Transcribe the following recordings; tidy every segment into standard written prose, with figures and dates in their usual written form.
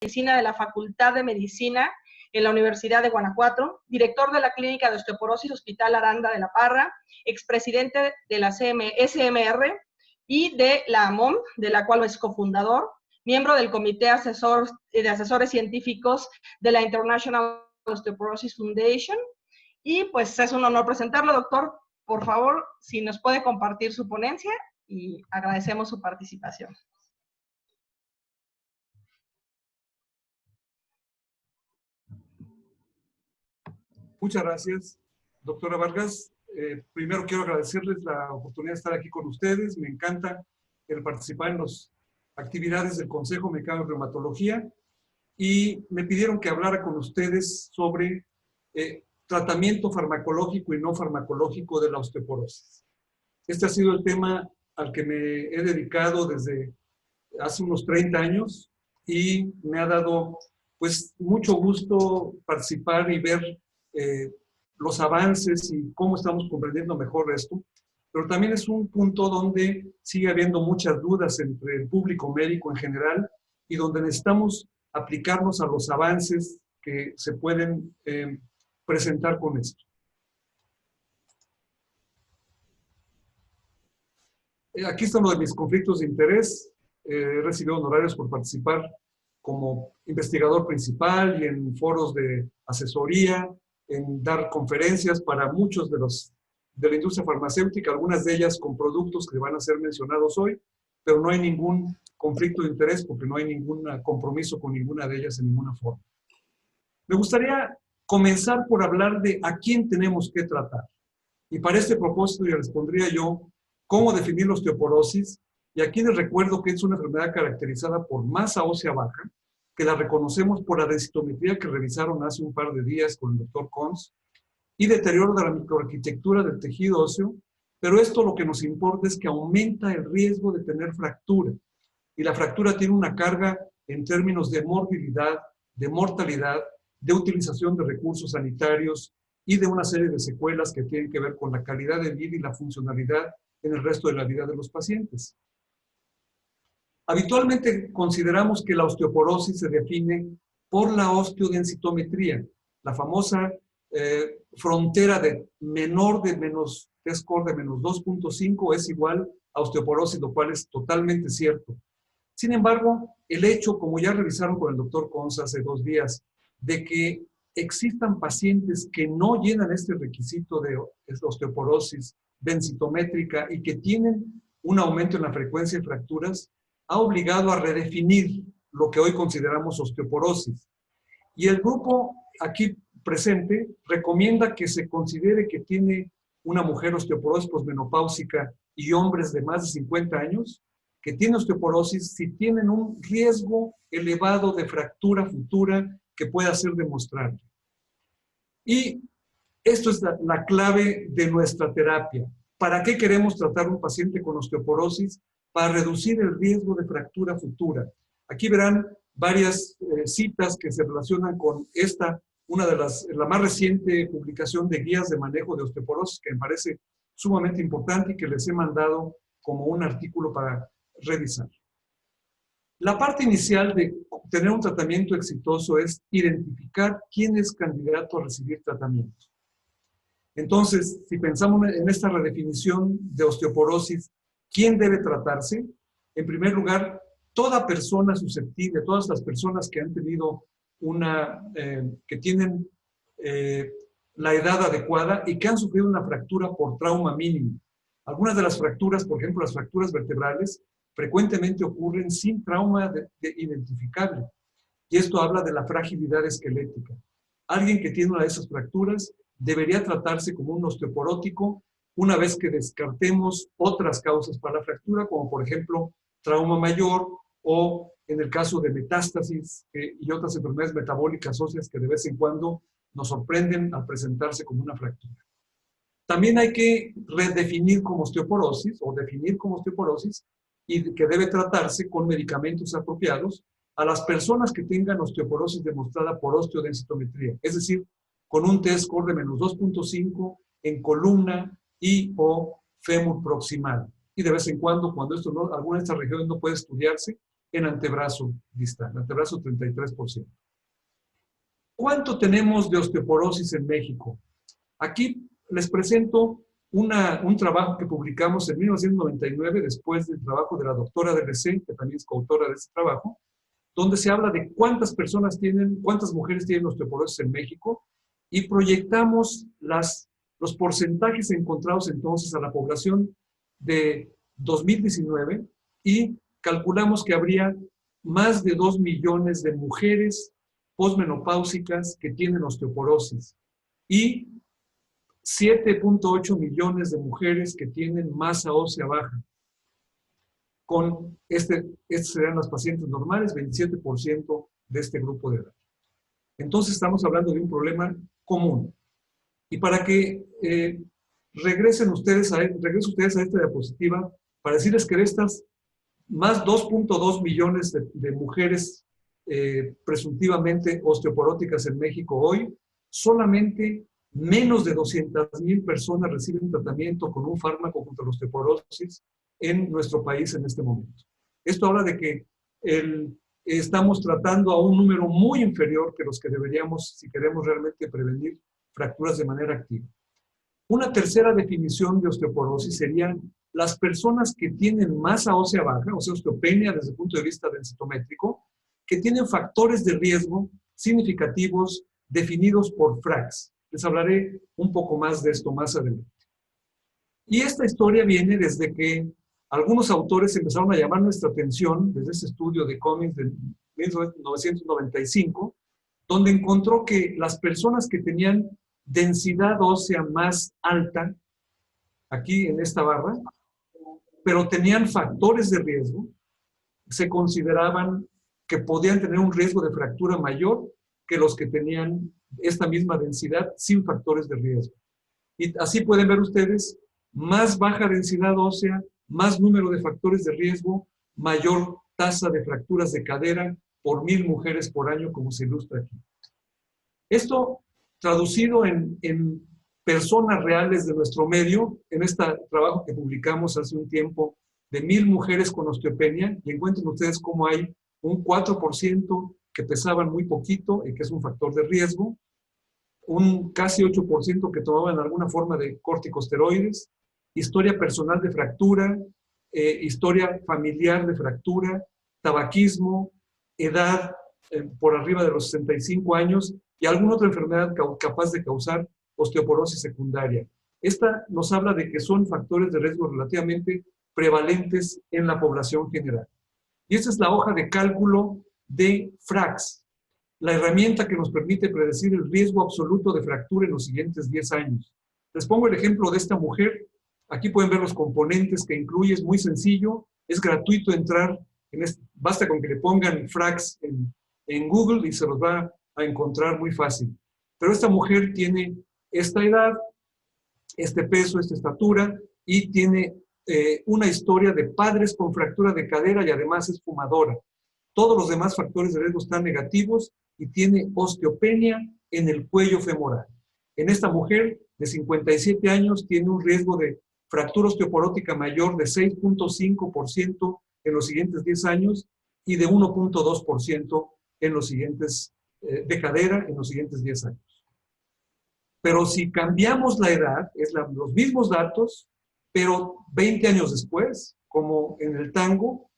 Medicina de la Facultad de Medicina en la Universidad de Guanajuato, director de la Clínica de Osteoporosis Hospital Aranda de la Parra, expresidente de la SMR y de la AMOM, de la cual es cofundador, miembro del Comité de Asesores Científicos de la International Osteoporosis Foundation. Y pues es un honor presentarlo, doctor. Por favor, si nos puede compartir su ponencia y agradecemos su participación. Muchas gracias, doctora Vargas. Primero quiero agradecerles la oportunidad de estar aquí con ustedes. Me encanta el participar en las actividades del Consejo Mexicano de Reumatología y me pidieron que hablara con ustedes sobre tratamiento farmacológico y no farmacológico de la osteoporosis. Este ha sido el tema al que me he dedicado desde hace unos 30 años y me ha dado pues mucho gusto participar y ver los avances y cómo estamos comprendiendo mejor esto, pero también es un punto donde sigue habiendo muchas dudas entre el público médico en general y donde necesitamos aplicarnos a los avances que se pueden presentar con esto. Aquí están los de mis conflictos de interés. He recibido honorarios por participar como investigador principal y en foros de asesoría, en dar conferencias para muchos de la industria farmacéutica, algunas de ellas con productos que van a ser mencionados hoy, pero no hay ningún conflicto de interés porque no hay ningún compromiso con ninguna de ellas en ninguna forma. Me gustaría comenzar por hablar de a quién tenemos que tratar. Y para este propósito le respondría yo cómo definir la osteoporosis. Y aquí les recuerdo que es una enfermedad caracterizada por masa ósea baja, que la reconocemos por la densitometría que revisaron hace un par de días con el doctor Cons, y deterioro de la microarquitectura del tejido óseo, pero esto lo que nos importa es que aumenta el riesgo de tener fractura. Y la fractura tiene una carga en términos de morbilidad, de mortalidad, de utilización de recursos sanitarios y de una serie de secuelas que tienen que ver con la calidad de vida y la funcionalidad en el resto de la vida de los pacientes. Habitualmente consideramos que la osteoporosis se define por la osteodensitometría, la famosa frontera de menor de menos T-score de menos 2.5 es igual a osteoporosis, lo cual es totalmente cierto. Sin embargo, el hecho, como ya revisaron con el doctor Cons hace 2 días, de que existan pacientes que no llenan este requisito de osteoporosis densitométrica y que tienen un aumento en la frecuencia de fracturas, ha obligado a redefinir lo que hoy consideramos osteoporosis. Y el grupo aquí presente recomienda que se considere que tiene una mujer osteoporosis posmenopáusica y hombres de más de 50 años que tienen osteoporosis si tienen un riesgo elevado de fractura futura que pueda ser demostrable. Y esto es la clave de nuestra terapia. ¿Para qué queremos tratar a un paciente con osteoporosis? Para reducir el riesgo de fractura futura. Aquí verán varias citas que se relacionan con esta, la más reciente publicación de guías de manejo de osteoporosis, que me parece sumamente importante y que les he mandado como un artículo para revisar. La parte inicial de tener un tratamiento exitoso es identificar quién es candidato a recibir tratamiento. Entonces, si pensamos en esta redefinición de osteoporosis, ¿quién debe tratarse? En primer lugar, toda persona susceptible, todas las personas que han tenido que tienen la edad adecuada y que han sufrido una fractura por trauma mínimo. Algunas de las fracturas, por ejemplo, las fracturas vertebrales, frecuentemente ocurren sin trauma identificable. Y esto habla de la fragilidad esquelética. Alguien que tiene una de esas fracturas debería tratarse como un osteoporótico una vez que descartemos otras causas para la fractura, como por ejemplo trauma mayor o en el caso de metástasis y otras enfermedades metabólicas óseas que de vez en cuando nos sorprenden al presentarse como una fractura. También hay que redefinir como osteoporosis o definir como osteoporosis y que debe tratarse con medicamentos apropiados a las personas que tengan osteoporosis demostrada por osteodensitometría, es decir, con un T-score de menos 2.5 en columna y o fémur proximal. Y de vez en cuando, cuando alguna de estas regiones no puede estudiarse, en antebrazo distal, antebrazo 33%. ¿Cuánto tenemos de osteoporosis en México? Aquí les presento un trabajo que publicamos en 1999, después del trabajo de la doctora DLC, que también es coautora de este trabajo, donde se habla de cuántas mujeres tienen osteoporosis en México, y proyectamos los porcentajes encontrados entonces a la población de 2019 y calculamos que habría más de 2 millones de mujeres posmenopáusicas que tienen osteoporosis y 7.8 millones de mujeres que tienen masa ósea baja. Con estos serían los pacientes normales, 27% de este grupo de edad. Entonces estamos hablando de un problema común. Y para que regresen ustedes a esta diapositiva, para decirles que de estas más 2.2 millones de mujeres presuntivamente osteoporóticas en México hoy, solamente menos de 200,000 personas reciben tratamiento con un fármaco contra la osteoporosis en nuestro país en este momento. Esto habla de que estamos tratando a un número muy inferior que los que deberíamos, si queremos realmente prevenir fracturas de manera activa. Una tercera definición de osteoporosis serían las personas que tienen masa ósea baja, o sea, osteopenia desde el punto de vista densitométrico, que tienen factores de riesgo significativos definidos por FRAX. Les hablaré un poco más de esto más adelante. Y esta historia viene desde que algunos autores empezaron a llamar nuestra atención, desde ese estudio de Cummings de 1995, donde encontró que las personas que tenían densidad ósea más alta, aquí en esta barra, pero tenían factores de riesgo, se consideraban que podían tener un riesgo de fractura mayor que los que tenían esta misma densidad sin factores de riesgo. Y así pueden ver ustedes, más baja densidad ósea, más número de factores de riesgo, mayor tasa de fracturas de cadera por 1,000 mujeres por año, como se ilustra aquí. Esto traducido en personas reales de nuestro medio, en este trabajo que publicamos hace un tiempo de 1,000 mujeres con osteopenia, y encuentren ustedes cómo hay un 4% que pesaban muy poquito y que es un factor de riesgo, un casi 8% que tomaban alguna forma de corticosteroides, historia personal de fractura, historia familiar de fractura, tabaquismo, edad por arriba de los 65 años y alguna otra enfermedad capaz de causar osteoporosis secundaria. Esta nos habla de que son factores de riesgo relativamente prevalentes en la población general. Y esta es la hoja de cálculo de FRAX, la herramienta que nos permite predecir el riesgo absoluto de fractura en los siguientes 10 años. Les pongo el ejemplo de esta mujer. Aquí pueden ver los componentes que incluye, es muy sencillo, es gratuito entrar, basta con que le pongan FRAX en Google y se los va a encontrar muy fácil. Pero esta mujer tiene esta edad, este peso, esta estatura y tiene una historia de padres con fractura de cadera y además es fumadora. Todos los demás factores de riesgo están negativos y tiene osteopenia en el cuello femoral. En esta mujer de 57 años tiene un riesgo de fractura osteoporótica mayor de 6.5% en los siguientes 10 años y de 1.2% en los siguientes, de cadera en los siguientes 10 años. Pero si cambiamos la edad, los mismos datos, pero 20 años después, como en el tango,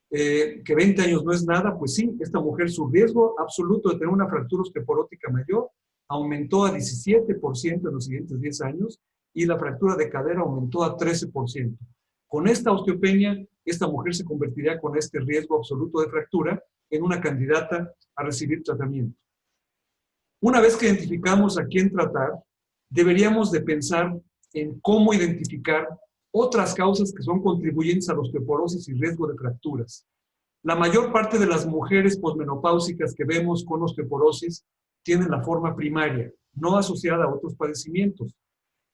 que 20 años no es nada, pues sí, esta mujer, su riesgo absoluto de tener una fractura osteoporótica mayor aumentó a 17% en los siguientes 10 años y la fractura de cadera aumentó a 13%. Con esta osteopenia, esta mujer se convertiría con este riesgo absoluto de fractura en una candidata a recibir tratamiento. Una vez que identificamos a quién tratar, deberíamos de pensar en cómo identificar otras causas que son contribuyentes a la osteoporosis y riesgo de fracturas. La mayor parte de las mujeres posmenopáusicas que vemos con osteoporosis tienen la forma primaria, no asociada a otros padecimientos.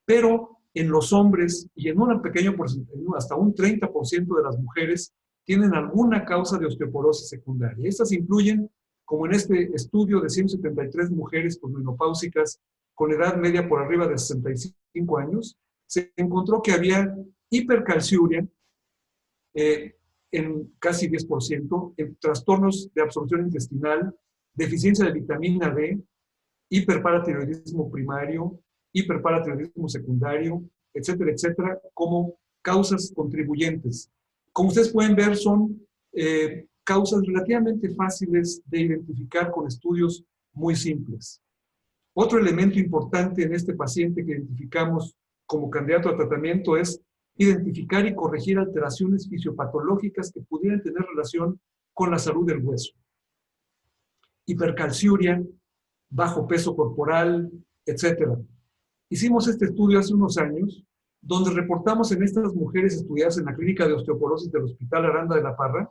Pero en los hombres y en un pequeño porcentaje, hasta un 30% de las mujeres, tienen alguna causa de osteoporosis secundaria. Estas incluyen, como en este estudio de 173 mujeres posmenopáusicas con edad media por arriba de 65 años, se encontró que había hipercalciuria, en casi 10%, en trastornos de absorción intestinal, deficiencia de vitamina D, hiperparatiroidismo primario, hiperparatiroidismo secundario, etcétera, etcétera, como causas contribuyentes. Como ustedes pueden ver, son causas relativamente fáciles de identificar con estudios muy simples. Otro elemento importante en este paciente que identificamos como candidato a tratamiento es identificar y corregir alteraciones fisiopatológicas que pudieran tener relación con la salud del hueso. Hipercalciuria, bajo peso corporal, etc. Hicimos este estudio hace unos años, donde reportamos en estas mujeres estudiadas en la clínica de osteoporosis del Hospital Aranda de la Parra,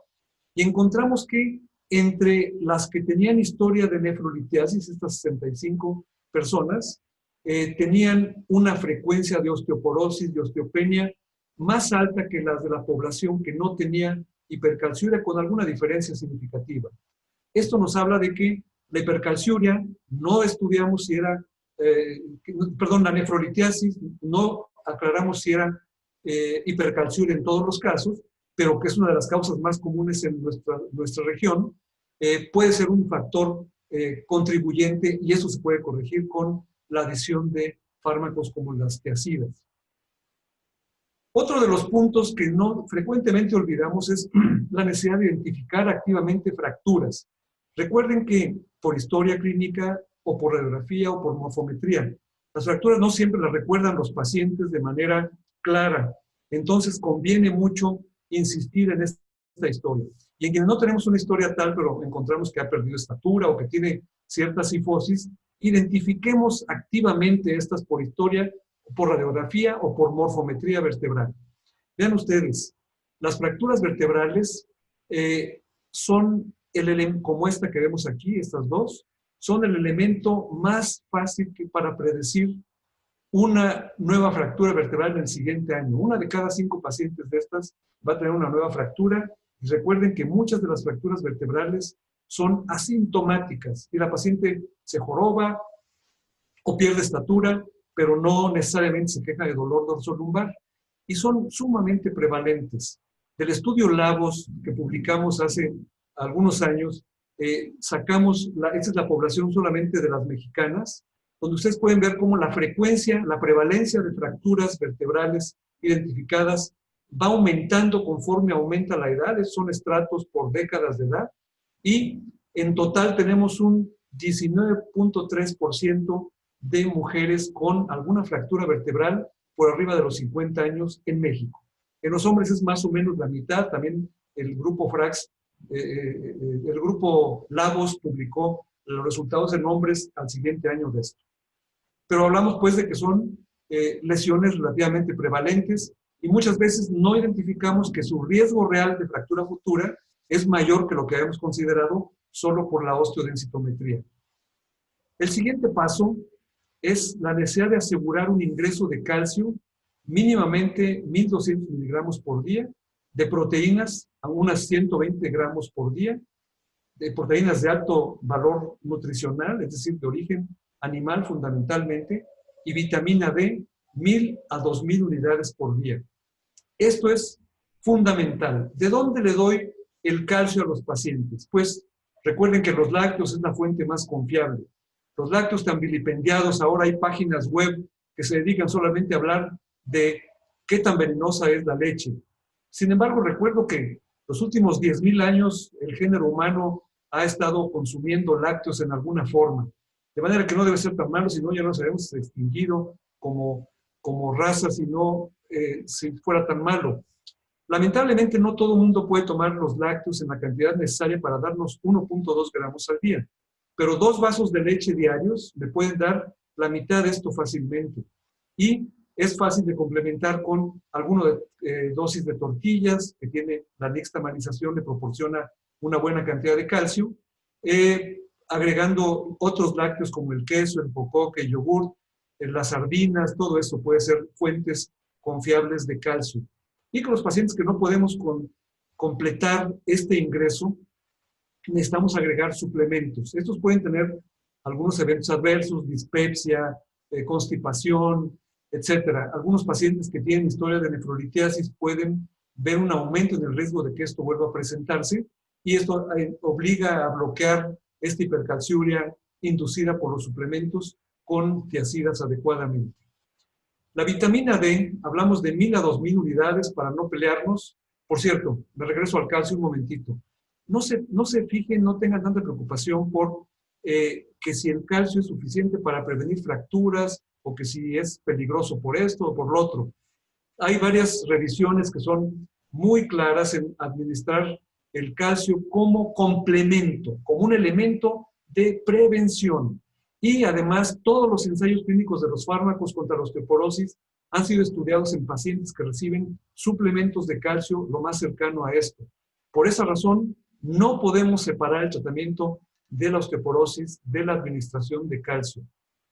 y encontramos que entre las que tenían historia de nefrolitiasis, estas 65 personas, tenían una frecuencia de osteoporosis, de osteopenia, más alta que las de la población que no tenía hipercalciuria, con alguna diferencia significativa. Esto nos habla de que la hipercalciuria, no estudiamos si era, la nefrolitiasis, no aclaramos si era hipercalciuria en todos los casos, pero que es una de las causas más comunes en nuestra región, puede ser un factor contribuyente, y eso se puede corregir con la adición de fármacos como las tiazidas. Otro de los puntos que no frecuentemente olvidamos es la necesidad de identificar activamente fracturas. Recuerden que por historia clínica o por radiografía o por morfometría, las fracturas no siempre las recuerdan los pacientes de manera clara. Entonces conviene mucho insistir en esta historia. Y en quienes no tenemos una historia tal, pero encontramos que ha perdido estatura o que tiene cierta cifosis, identifiquemos activamente estas por historia, por radiografía o por morfometría vertebral. Vean ustedes, las fracturas vertebrales son como esta que vemos aquí, estas dos, son el elemento más fácil para predecir una nueva fractura vertebral en el siguiente año. Una de cada 5 pacientes de estas va a tener una nueva fractura. Y recuerden que muchas de las fracturas vertebrales son asintomáticas y la paciente se joroba o pierde estatura, pero no necesariamente se queja de dolor dorsolumbar, y son sumamente prevalentes. Del estudio Lavos que publicamos hace algunos años, sacamos, esta es la población solamente de las mexicanas, donde ustedes pueden ver cómo la frecuencia, la prevalencia de fracturas vertebrales identificadas va aumentando conforme aumenta la edad. Son estratos por décadas de edad, y en total tenemos un 19.3% de mujeres con alguna fractura vertebral por arriba de los 50 años en México. En los hombres es más o menos la mitad. También el grupo Frax, el grupo Lavos publicó los resultados en hombres al siguiente año de esto. Pero hablamos pues de que son lesiones relativamente prevalentes, y muchas veces no identificamos que su riesgo real de fractura futura es mayor que lo que habíamos considerado solo por la osteodensitometría. El siguiente paso es la necesidad de asegurar un ingreso de calcio mínimamente 1.200 miligramos por día, de proteínas a unas 120 gramos por día, de proteínas de alto valor nutricional, es decir, de origen animal fundamentalmente, y vitamina D, 1.000 a 2.000 unidades por día. Esto es fundamental. ¿De dónde le doy el calcio a los pacientes? Pues recuerden que los lácteos es la fuente más confiable. Los lácteos tan vilipendiados, ahora hay páginas web que se dedican solamente a hablar de qué tan venenosa es la leche. Sin embargo, recuerdo que los últimos 10.000 años el género humano ha estado consumiendo lácteos en alguna forma. De manera que no debe ser tan malo, si no ya nos habíamos extinguido como raza, si fuera tan malo. Lamentablemente no todo el mundo puede tomar los lácteos en la cantidad necesaria para darnos 1.2 gramos al día. Pero 2 vasos de leche diarios me pueden dar la mitad de esto fácilmente. Y es fácil de complementar con alguna dosis de tortillas, que tiene la nixtamalización, le proporciona una buena cantidad de calcio, agregando otros lácteos como el queso, el popoque, el yogur, las sardinas, todo eso puede ser fuentes confiables de calcio. Y con los pacientes que no podemos completar este ingreso, necesitamos agregar suplementos. Estos pueden tener algunos eventos adversos, dispepsia, constipación, etc. Algunos pacientes que tienen historia de nefrolitiasis pueden ver un aumento en el riesgo de que esto vuelva a presentarse, y esto obliga a bloquear esta hipercalciuria inducida por los suplementos con tiazidas adecuadamente. La vitamina D, hablamos de 1000 a 2000 unidades para no pelearnos. Por cierto, me regreso al calcio un momentito. No se fijen, no tengan tanta preocupación por que si el calcio es suficiente para prevenir fracturas o que si es peligroso por esto o por lo otro. Hay varias revisiones que son muy claras en administrar el calcio como complemento, como un elemento de prevención. Y además, todos los ensayos clínicos de los fármacos contra la osteoporosis han sido estudiados en pacientes que reciben suplementos de calcio lo más cercano a esto. Por esa razón, no podemos separar el tratamiento de la osteoporosis de la administración de calcio.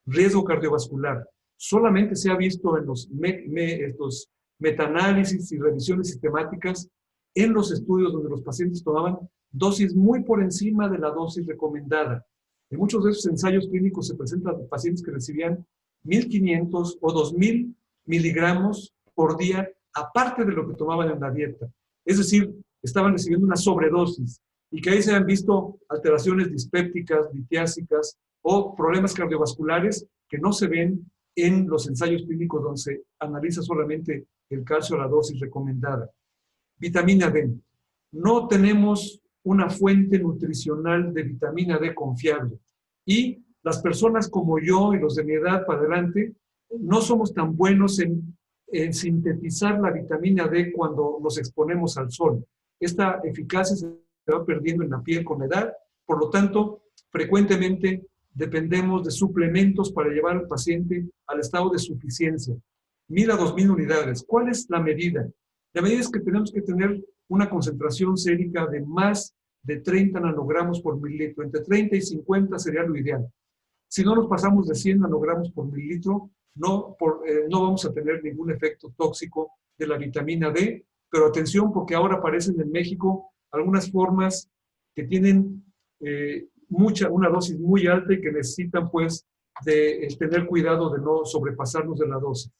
Riesgo cardiovascular. Solamente se ha visto en los estos metaanálisis y revisiones sistemáticas en los estudios donde los pacientes tomaban dosis muy por encima de la dosis recomendada. En muchos de esos ensayos clínicos se presentan pacientes que recibían 1500 o 2000 miligramos por día, aparte de lo que tomaban en la dieta. Es decir, estaban recibiendo una sobredosis y que ahí se han visto alteraciones dispépticas, litiásicas o problemas cardiovasculares que no se ven en los ensayos clínicos donde se analiza solamente el calcio a la dosis recomendada. Vitamina D. No tenemos una fuente nutricional de vitamina D confiable. Y las personas como yo y los de mi edad para adelante, no somos tan buenos en sintetizar la vitamina D cuando nos exponemos al sol. Esta eficacia se va perdiendo en la piel con la edad, por lo tanto, frecuentemente dependemos de suplementos para llevar al paciente al estado de suficiencia. 1000 a 2000 unidades. ¿Cuál es la medida? La medida es que tenemos que tener una concentración sérica de más de 30 nanogramos por mililitro. Entre 30 y 50 sería lo ideal. Si no nos pasamos de 100 nanogramos por mililitro, no vamos a tener ningún efecto tóxico de la vitamina D, pero atención porque ahora aparecen en México algunas formas que tienen una dosis muy alta y que necesitan pues de tener cuidado de no sobrepasarnos de la dosis.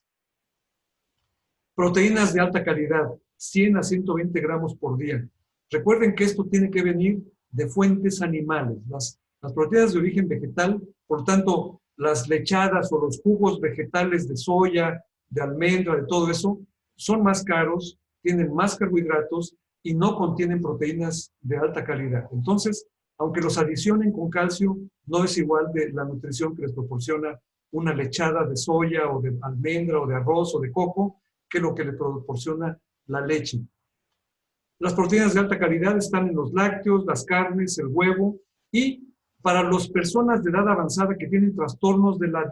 Proteínas de alta calidad, 100 a 120 gramos por día. Recuerden que esto tiene que venir de fuentes animales. Las proteínas de origen vegetal, por tanto, las lechadas o los jugos vegetales de soya, de almendra, de todo eso, son más caros, tienen más carbohidratos y no contienen proteínas de alta calidad. Entonces, aunque los adicionen con calcio, no es igual de la nutrición que les proporciona una lechada de soya o de almendra o de arroz o de coco, que lo que le proporciona la leche. Las proteínas de alta calidad están en los lácteos, las carnes, el huevo, y para las personas de edad avanzada que tienen trastornos de la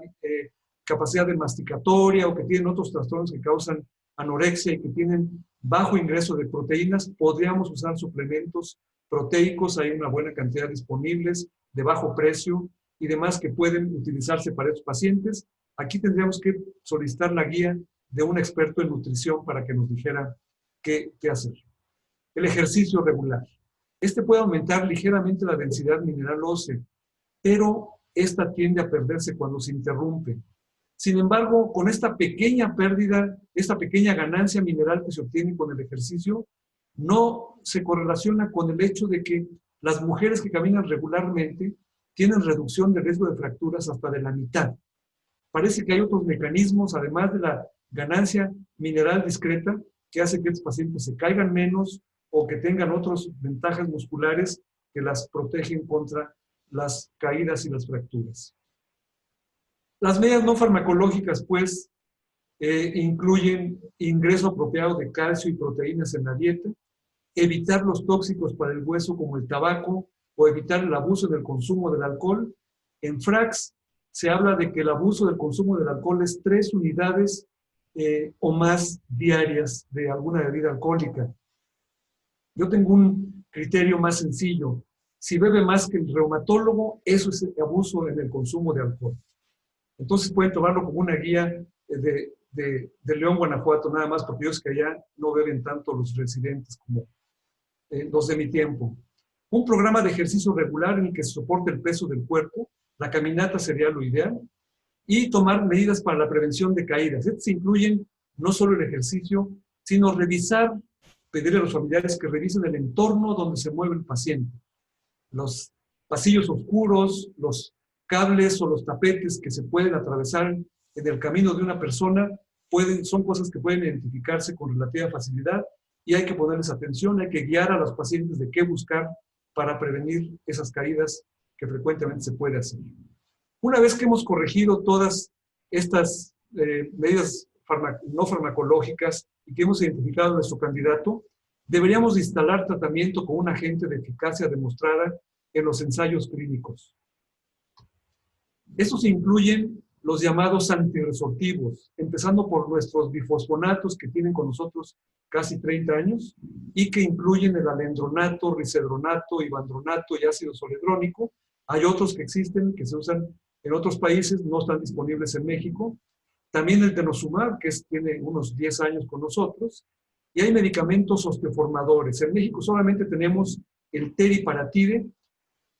capacidad de masticatoria o que tienen otros trastornos que causan anorexia y que tienen bajo ingreso de proteínas, podríamos usar suplementos proteicos. Hay una buena cantidad disponibles, de bajo precio y demás que pueden utilizarse para estos pacientes. Aquí tendríamos que solicitar la guía de un experto en nutrición para que nos dijera qué hacer. El ejercicio regular. Este puede aumentar ligeramente la densidad mineral ósea, pero esta tiende a perderse cuando se interrumpe. Sin embargo, con esta pequeña pérdida, esta pequeña ganancia mineral que se obtiene con el ejercicio, no se correlaciona con el hecho de que las mujeres que caminan regularmente tienen reducción de riesgo de fracturas hasta de la mitad. Parece que hay otros mecanismos, además de la ganancia mineral discreta, que hace que estos pacientes se caigan menos o que tengan otras ventajas musculares que las protegen contra las caídas y las fracturas. Las medidas no farmacológicas, pues, incluyen ingreso apropiado de calcio y proteínas en la dieta, evitar los tóxicos para el hueso como el tabaco o evitar el abuso del consumo del alcohol. En FRAX se habla de que el abuso del consumo del alcohol es 3 unidades o más diarias de alguna bebida alcohólica. Yo tengo un criterio más sencillo. Si bebe más que el reumatólogo, eso es abuso en el consumo de alcohol. Entonces pueden tomarlo como una guía de León, Guanajuato, nada más, porque yo sé que allá no beben tanto los residentes como los de mi tiempo. Un programa de ejercicio regular en el que se soporte el peso del cuerpo, la caminata sería lo ideal, y tomar medidas para la prevención de caídas. Estos incluyen no solo el ejercicio, sino revisar pedirle a los familiares que revisen el entorno donde se mueve el paciente. Los pasillos oscuros, los cables o los tapetes que se pueden atravesar en el camino de una persona son cosas que pueden identificarse con relativa facilidad y hay que ponerles atención, hay que guiar a los pacientes de qué buscar para prevenir esas caídas que frecuentemente se puede hacer. Una vez que hemos corregido todas estas medidas no farmacológicas y que hemos identificado a nuestro candidato, deberíamos instalar tratamiento con un agente de eficacia demostrada en los ensayos clínicos. Estos incluyen los llamados antirresortivos, empezando por nuestros bifosfonatos que tienen con nosotros casi 30 años y que incluyen el alendronato, risedronato, ivandronato y ácido zoledrónico. Hay otros que existen, que se usan en otros países, no están disponibles en México. También el denosumab, que tiene unos 10 años con nosotros. Y hay medicamentos osteoformadores. En México solamente tenemos el teriparatide.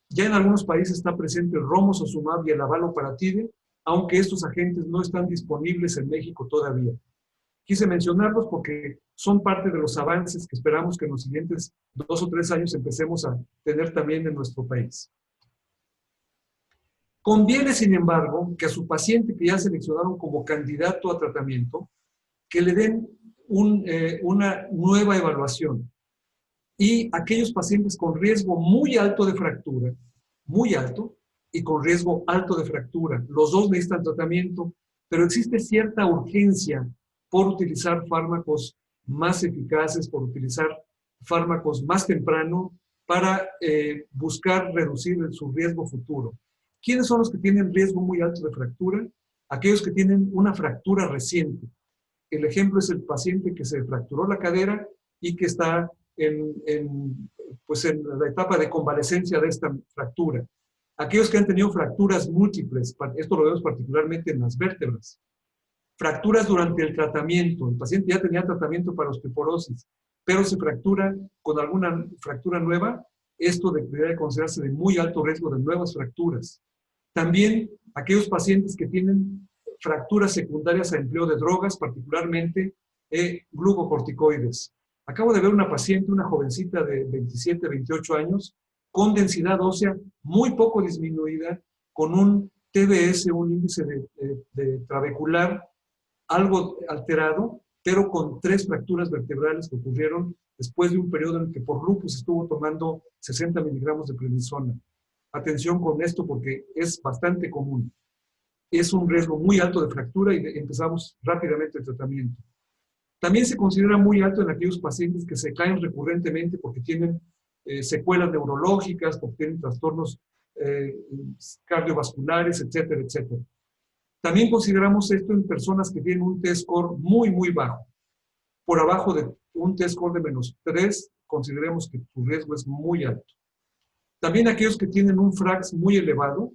Ya en algunos países está presente el romosozumab y el abaloparatide, aunque estos agentes no están disponibles en México todavía. Quise mencionarlos porque son parte de los avances que esperamos que en los siguientes 2 o 3 años empecemos a tener también en nuestro país. Conviene, sin embargo, que a su paciente que ya seleccionaron como candidato a tratamiento, que le den una nueva evaluación. Y aquellos pacientes con riesgo muy alto de fractura, muy alto, y con riesgo alto de fractura, los dos necesitan tratamiento, pero existe cierta urgencia por utilizar fármacos más eficaces, por utilizar fármacos más temprano para buscar reducir su riesgo futuro. ¿Quiénes son los que tienen riesgo muy alto de fractura? Aquellos que tienen una fractura reciente. El ejemplo es el paciente que se fracturó la cadera y que está en la etapa de convalecencia de esta fractura. Aquellos que han tenido fracturas múltiples, esto lo vemos particularmente en las vértebras. Fracturas durante el tratamiento, el paciente ya tenía tratamiento para osteoporosis, pero se fractura con alguna fractura nueva, esto debería considerarse de muy alto riesgo de nuevas fracturas. También aquellos pacientes que tienen fracturas secundarias a empleo de drogas, particularmente glucocorticoides. Acabo de ver una paciente, una jovencita de 27, 28 años, con densidad ósea muy poco disminuida, con un TBS, un índice de trabecular algo alterado, pero con 3 fracturas vertebrales que ocurrieron después de un periodo en el que por lupus estuvo tomando 60 miligramos de prednisona. Atención con esto porque es bastante común. Es un riesgo muy alto de fractura y empezamos rápidamente el tratamiento. También se considera muy alto en aquellos pacientes que se caen recurrentemente porque tienen secuelas neurológicas, porque tienen trastornos cardiovasculares, etcétera, etcétera. También consideramos esto en personas que tienen un T-score muy, muy bajo. Por abajo de un T-score de -3, consideremos que su riesgo es muy alto. También aquellos que tienen un FRAX muy elevado,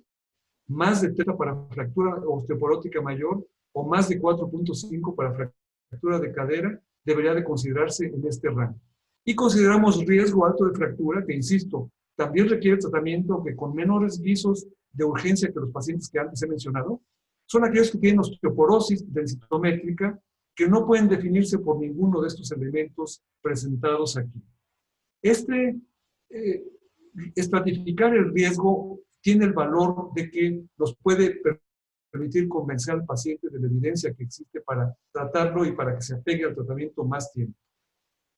más de 30 para fractura osteoporótica mayor o más de 4.5 para fractura de cadera, debería de considerarse en este rango. Y consideramos riesgo alto de fractura, que insisto, también requiere tratamiento que con menores visos de urgencia que los pacientes que antes he mencionado, son aquellos que tienen osteoporosis densitométrica que no pueden definirse por ninguno de estos elementos presentados aquí. Estratificar el riesgo tiene el valor de que nos puede permitir convencer al paciente de la evidencia que existe para tratarlo y para que se apegue al tratamiento más tiempo.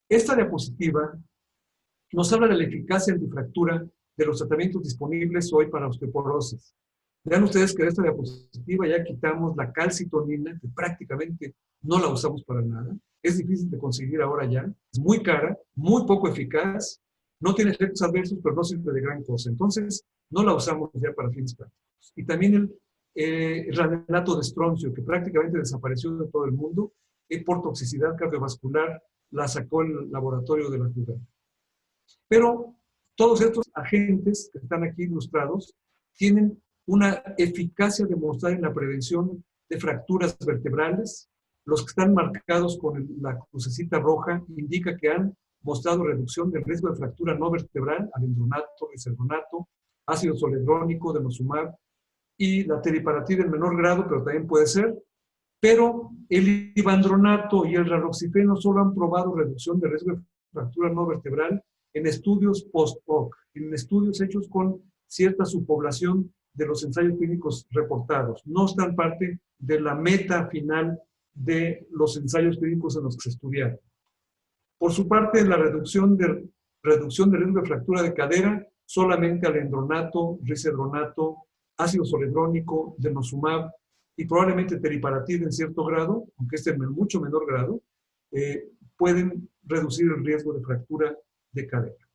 Esta diapositiva nos habla de la eficacia antifractura de los tratamientos disponibles hoy para osteoporosis. Vean ustedes que de esta diapositiva ya quitamos la calcitonina, que prácticamente no la usamos para nada. Es difícil de conseguir ahora ya. Es muy cara, muy poco eficaz, no tiene efectos adversos, pero no sirve de gran cosa. Entonces, no la usamos ya para fines prácticos. Y también el ranelato de estroncio, que prácticamente desapareció de todo el mundo, por toxicidad cardiovascular, la sacó el laboratorio de la jugada. Pero todos estos agentes que están aquí ilustrados tienen una eficacia demostrada en la prevención de fracturas vertebrales. Los que están marcados con la crucecita roja indica que han mostrado reducción del riesgo de fractura no vertebral, alendronato, risedronato, ácido zoledrónico, denosumab y la teriparatida en menor grado, pero también puede ser. Pero el ivandronato y el raloxifeno solo han probado reducción de riesgo de fractura no vertebral en estudios post-hoc, en estudios hechos con cierta subpoblación de los ensayos clínicos reportados. No están parte de la meta final de los ensayos clínicos en los que se estudiaron. Por su parte, la reducción de riesgo de fractura de cadera, solamente alendronato, risedronato, ácido zoledrónico, denosumab y probablemente teriparatide en cierto grado, aunque este en mucho menor grado, pueden reducir el riesgo de fractura de cadera.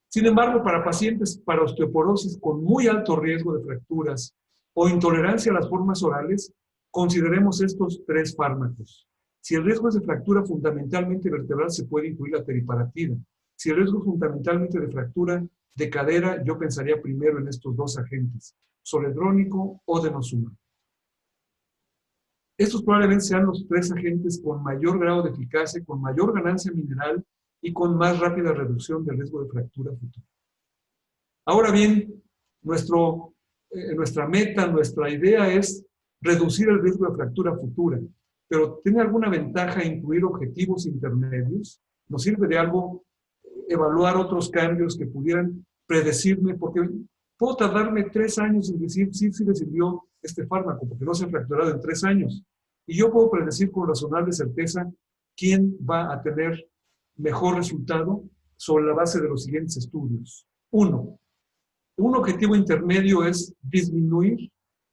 Sin embargo, para pacientes para osteoporosis con muy alto riesgo de fracturas o intolerancia a las formas orales, consideremos estos 3 fármacos. Si el riesgo es de fractura fundamentalmente vertebral, se puede incluir la teriparatida. Si el riesgo es fundamentalmente de fractura de cadera, yo pensaría primero en estos 2 agentes, zoledrónico o denosumab. Estos probablemente sean los 3 agentes con mayor grado de eficacia, con mayor ganancia mineral y con más rápida reducción del riesgo de fractura futura. Ahora bien, nuestra meta, nuestra idea es reducir el riesgo de fractura futura, pero ¿tiene alguna ventaja incluir objetivos intermedios? ¿Nos sirve de algo evaluar otros cambios que pudieran predecirme? Porque puedo tardarme 3 años en decir si le sirvió este fármaco, porque no se ha fracturado en 3 años. Y yo puedo predecir con razonable certeza quién va a tener mejor resultado sobre la base de los siguientes estudios. 1. Un objetivo intermedio es disminuir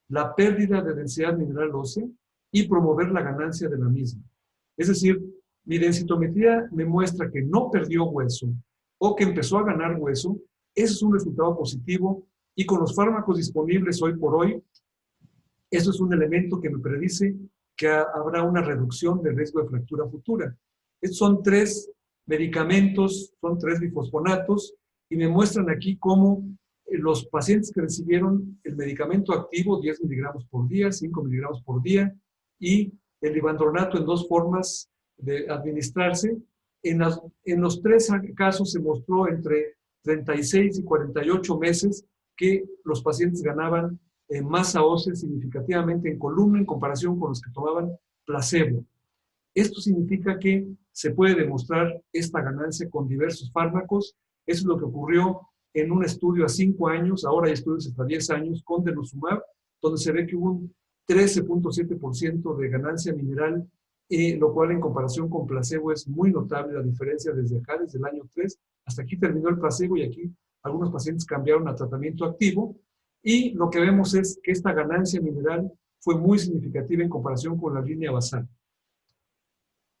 la pérdida de densidad mineral ósea y promover la ganancia de la misma. Es decir, mi densitometría me muestra que no perdió hueso o que empezó a ganar hueso. Ese es un resultado positivo y con los fármacos disponibles hoy por hoy, eso es un elemento que me predice que habrá una reducción del riesgo de fractura futura. Estos son 3 medicamentos, son 3 bifosfonatos y me muestran aquí cómo los pacientes que recibieron el medicamento activo, 10 miligramos por día, 5 miligramos por día, y el ivandronato en 2 formas de administrarse, en los 3 casos se mostró entre 36 y 48 meses que los pacientes ganaban masa ósea significativamente en columna en comparación con los que tomaban placebo. Esto significa que se puede demostrar esta ganancia con diversos fármacos. Eso es lo que ocurrió en un estudio a 5 años, ahora hay estudios hasta 10 años con denosumab, donde se ve que hubo un 13.7% de ganancia mineral, lo cual en comparación con placebo es muy notable la diferencia desde acá, desde el año 3, hasta aquí terminó el placebo y aquí algunos pacientes cambiaron a tratamiento activo, y lo que vemos es que esta ganancia mineral fue muy significativa en comparación con la línea basal.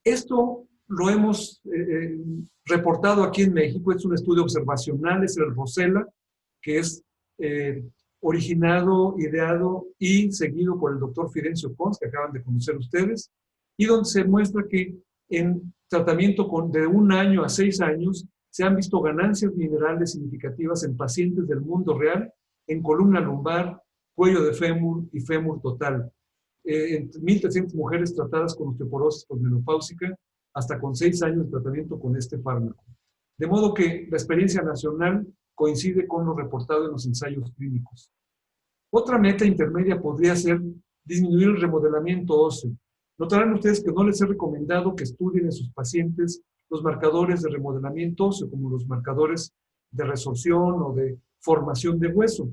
Esto lo hemos reportado aquí en México, es un estudio observacional, es el ROSELA, que es originado, ideado y seguido por el doctor Fidencio Pons, que acaban de conocer ustedes, y donde se muestra que en tratamiento de 1 año a 6 años se han visto ganancias minerales significativas en pacientes del mundo real, en columna lumbar, cuello de fémur y fémur total. 1.300 mujeres tratadas con osteoporosis posmenopáusica, hasta con 6 años de tratamiento con este fármaco. De modo que la experiencia nacional coincide con lo reportado en los ensayos clínicos. Otra meta intermedia podría ser disminuir el remodelamiento óseo. Notarán ustedes que no les he recomendado que estudien en sus pacientes los marcadores de remodelamiento óseo, como los marcadores de resorción o de formación de hueso.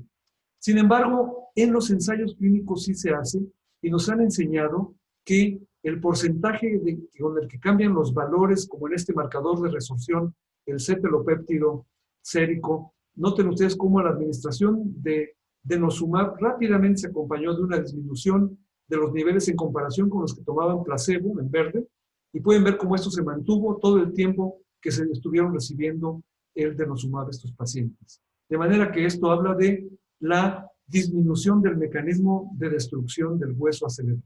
Sin embargo, en los ensayos clínicos sí se hace y nos han enseñado que el porcentaje con el que cambian los valores, como en este marcador de resorción, el cetelopéptido sérico, noten ustedes cómo la administración de denosumab rápidamente se acompañó de una disminución de los niveles en comparación con los que tomaban placebo en verde, y pueden ver cómo esto se mantuvo todo el tiempo que se estuvieron recibiendo el denosumab estos pacientes. De manera que esto habla de la disminución del mecanismo de destrucción del hueso acelerado.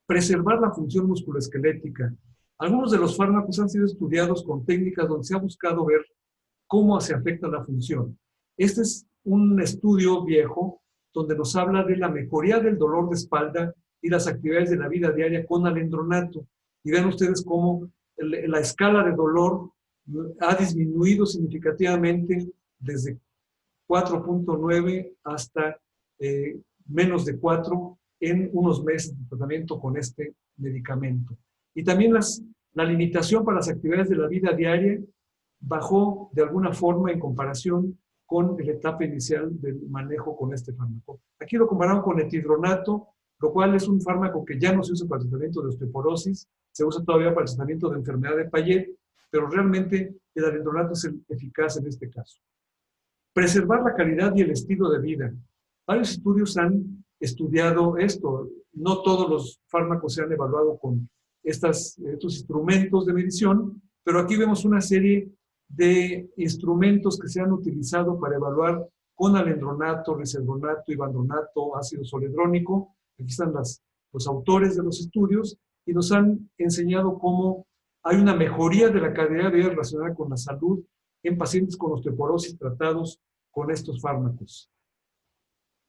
Preservar la función musculoesquelética. Algunos de los fármacos han sido estudiados con técnicas donde se ha buscado ver cómo se afecta la función. Este es un estudio viejo donde nos habla de la mejoría del dolor de espalda y las actividades de la vida diaria con alendronato. Y vean ustedes cómo la escala de dolor ha disminuido significativamente desde 4.9 hasta menos de 4 en unos meses de tratamiento con este medicamento. Y también las La limitación para las actividades de la vida diaria bajó de alguna forma en comparación con la etapa inicial del manejo con este fármaco. Aquí lo comparamos con etidronato, lo cual es un fármaco que ya no se usa para el tratamiento de osteoporosis, se usa todavía para el tratamiento de enfermedad de Payet, pero realmente el alendronato es el eficaz en este caso. Preservar la calidad y el estilo de vida. Varios estudios han estudiado esto. No todos los fármacos se han evaluado con estos instrumentos de medición, pero aquí vemos una serie de instrumentos que se han utilizado para evaluar con alendronato, risendronato, ivandronato, ácido zoledrónico. Aquí están los autores de los estudios y nos han enseñado cómo hay una mejoría de la calidad de vida relacionada con la salud en pacientes con osteoporosis tratados con estos fármacos.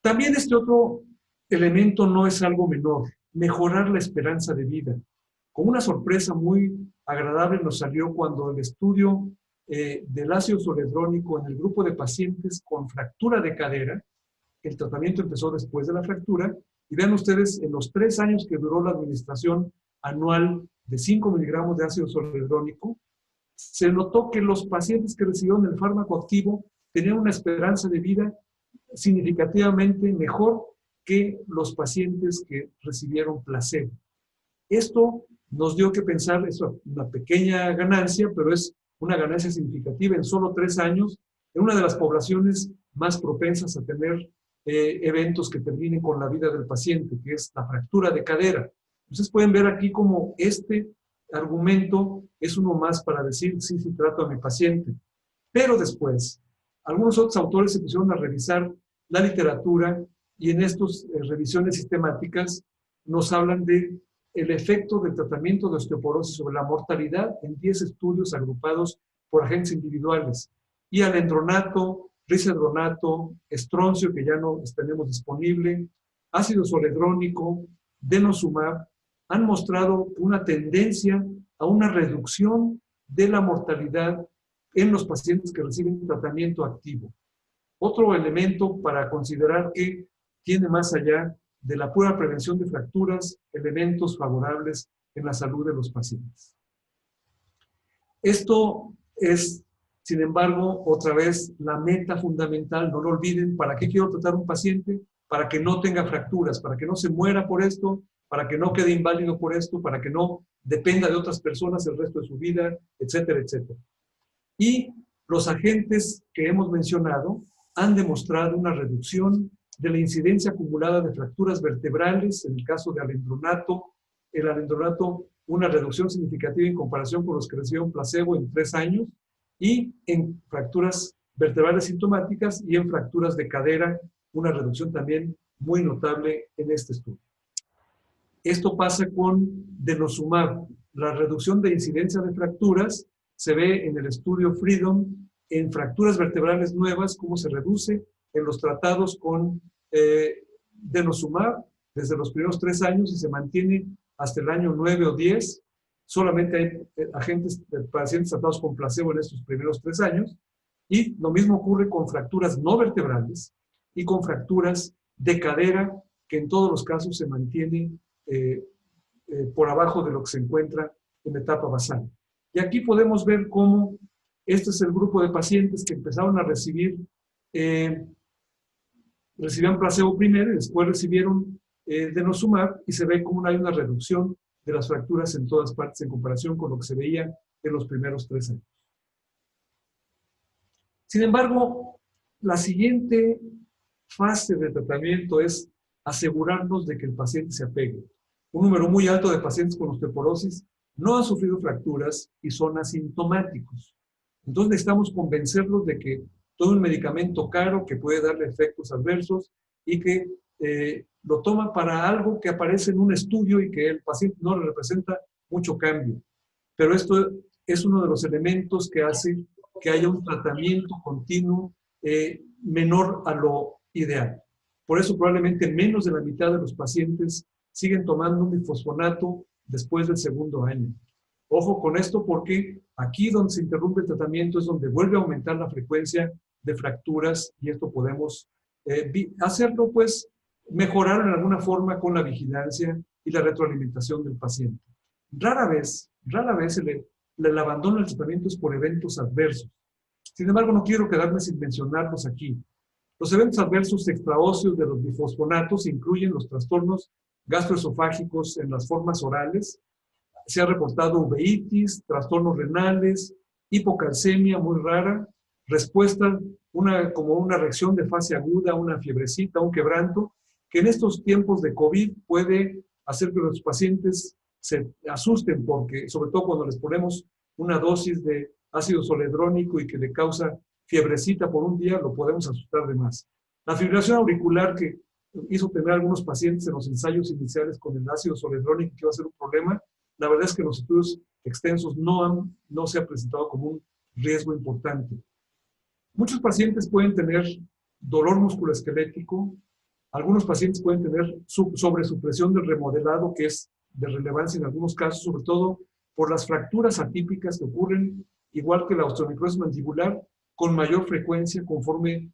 También este otro elemento no es algo menor, mejorar la esperanza de vida. Con una sorpresa muy agradable nos salió cuando el estudio del ácido zoledrónico en el grupo de pacientes con fractura de cadera, el tratamiento empezó después de la fractura, y vean ustedes, en los 3 años que duró la administración anual de 5 miligramos de ácido zoledrónico, se notó que los pacientes que recibieron el fármaco activo tenían una esperanza de vida significativamente mejor que los pacientes que recibieron placebo. Esto nos dio que pensar, es una pequeña ganancia, pero es una ganancia significativa en solo 3 años, en una de las poblaciones más propensas a tener eventos que terminen con la vida del paciente, que es la fractura de cadera. Ustedes pueden ver aquí como este argumento es uno más para decir, sí, sí trato a mi paciente. Pero después, algunos otros autores se pusieron a revisar la literatura y en estas revisiones sistemáticas nos hablan de el efecto del tratamiento de osteoporosis sobre la mortalidad en 10 estudios agrupados por agentes individuales. Y alendronato, risendronato, estroncio, que ya no tenemos disponible, ácido zoledrónico, denosumab, han mostrado una tendencia a una reducción de la mortalidad en los pacientes que reciben tratamiento activo. Otro elemento para considerar que tiene más allá de la pura prevención de fracturas, elementos favorables en la salud de los pacientes. Esto es, sin embargo, otra vez la meta fundamental, no lo olviden. ¿Para qué quiero tratar a un paciente? Para que no tenga fracturas, para que no se muera por esto, para que no quede inválido por esto, para que no dependa de otras personas el resto de su vida, etcétera, etcétera. Y los agentes que hemos mencionado han demostrado una reducción de la incidencia acumulada de fracturas vertebrales, en el caso de alendronato, el alendronato una reducción significativa en comparación con los que recibieron placebo en 3 años, y en fracturas vertebrales sintomáticas y en fracturas de cadera, una reducción también muy notable en este estudio. Esto pasa con denosumab. La reducción de incidencia de fracturas se ve en el estudio Freedom en fracturas vertebrales nuevas, cómo se reduce en los tratados con denosumab desde los primeros 3 años y se mantiene hasta el año 9 o 10. Solamente hay pacientes tratados con placebo en estos primeros 3 años. Y lo mismo ocurre con fracturas no vertebrales y con fracturas de cadera, que en todos los casos se mantiene por abajo de lo que se encuentra en la etapa basal. Y aquí podemos ver cómo este es el grupo de pacientes que empezaron a recibían placebo primero y después recibieron denosumab, y se ve cómo hay una reducción de las fracturas en todas partes en comparación con lo que se veía en los primeros 3 años. Sin embargo, la siguiente fase de tratamiento es asegurarnos de que el paciente se apegue. Un número muy alto de pacientes con osteoporosis no han sufrido fracturas y son asintomáticos. Entonces necesitamos convencerlos de que todo un medicamento caro que puede darle efectos adversos y que lo toma para algo que aparece en un estudio y que el paciente no le representa mucho cambio. Pero esto es uno de los elementos que hace que haya un tratamiento continuo menor a lo ideal. Por eso probablemente menos de la mitad de los pacientes siguen tomando un bifosfonato después del 2.º año. Ojo con esto, porque aquí donde se interrumpe el tratamiento es donde vuelve a aumentar la frecuencia de fracturas, y esto podemos hacerlo, pues, mejorar en alguna forma con la vigilancia y la retroalimentación del paciente. Rara vez rara vez el abandono del tratamiento es por eventos adversos. Sin embargo, no quiero quedarme sin mencionarlos aquí. Los eventos adversos extraóseos de los bifosfonatos incluyen los trastornos gastroesofágicos en las formas orales. Se ha reportado uveitis, trastornos renales, hipocalcemia muy rara, respuesta como una reacción de fase aguda, una fiebrecita, un quebranto, que en estos tiempos de COVID puede hacer que los pacientes se asusten, porque sobre todo cuando les ponemos una dosis de ácido zoledrónico y que le causa fiebrecita por un día, lo podemos asustar de más. La fibrilación auricular que hizo tener a algunos pacientes en los ensayos iniciales con el ácido zoledrónico que iba a ser un problema, la verdad es que los estudios extensos no se ha presentado como un riesgo importante. Muchos pacientes pueden tener dolor musculoesquelético, algunos pacientes pueden tener sobresupresión del remodelado, que es de relevancia en algunos casos, sobre todo por las fracturas atípicas que ocurren, igual que la osteonecrosis mandibular, con mayor frecuencia conforme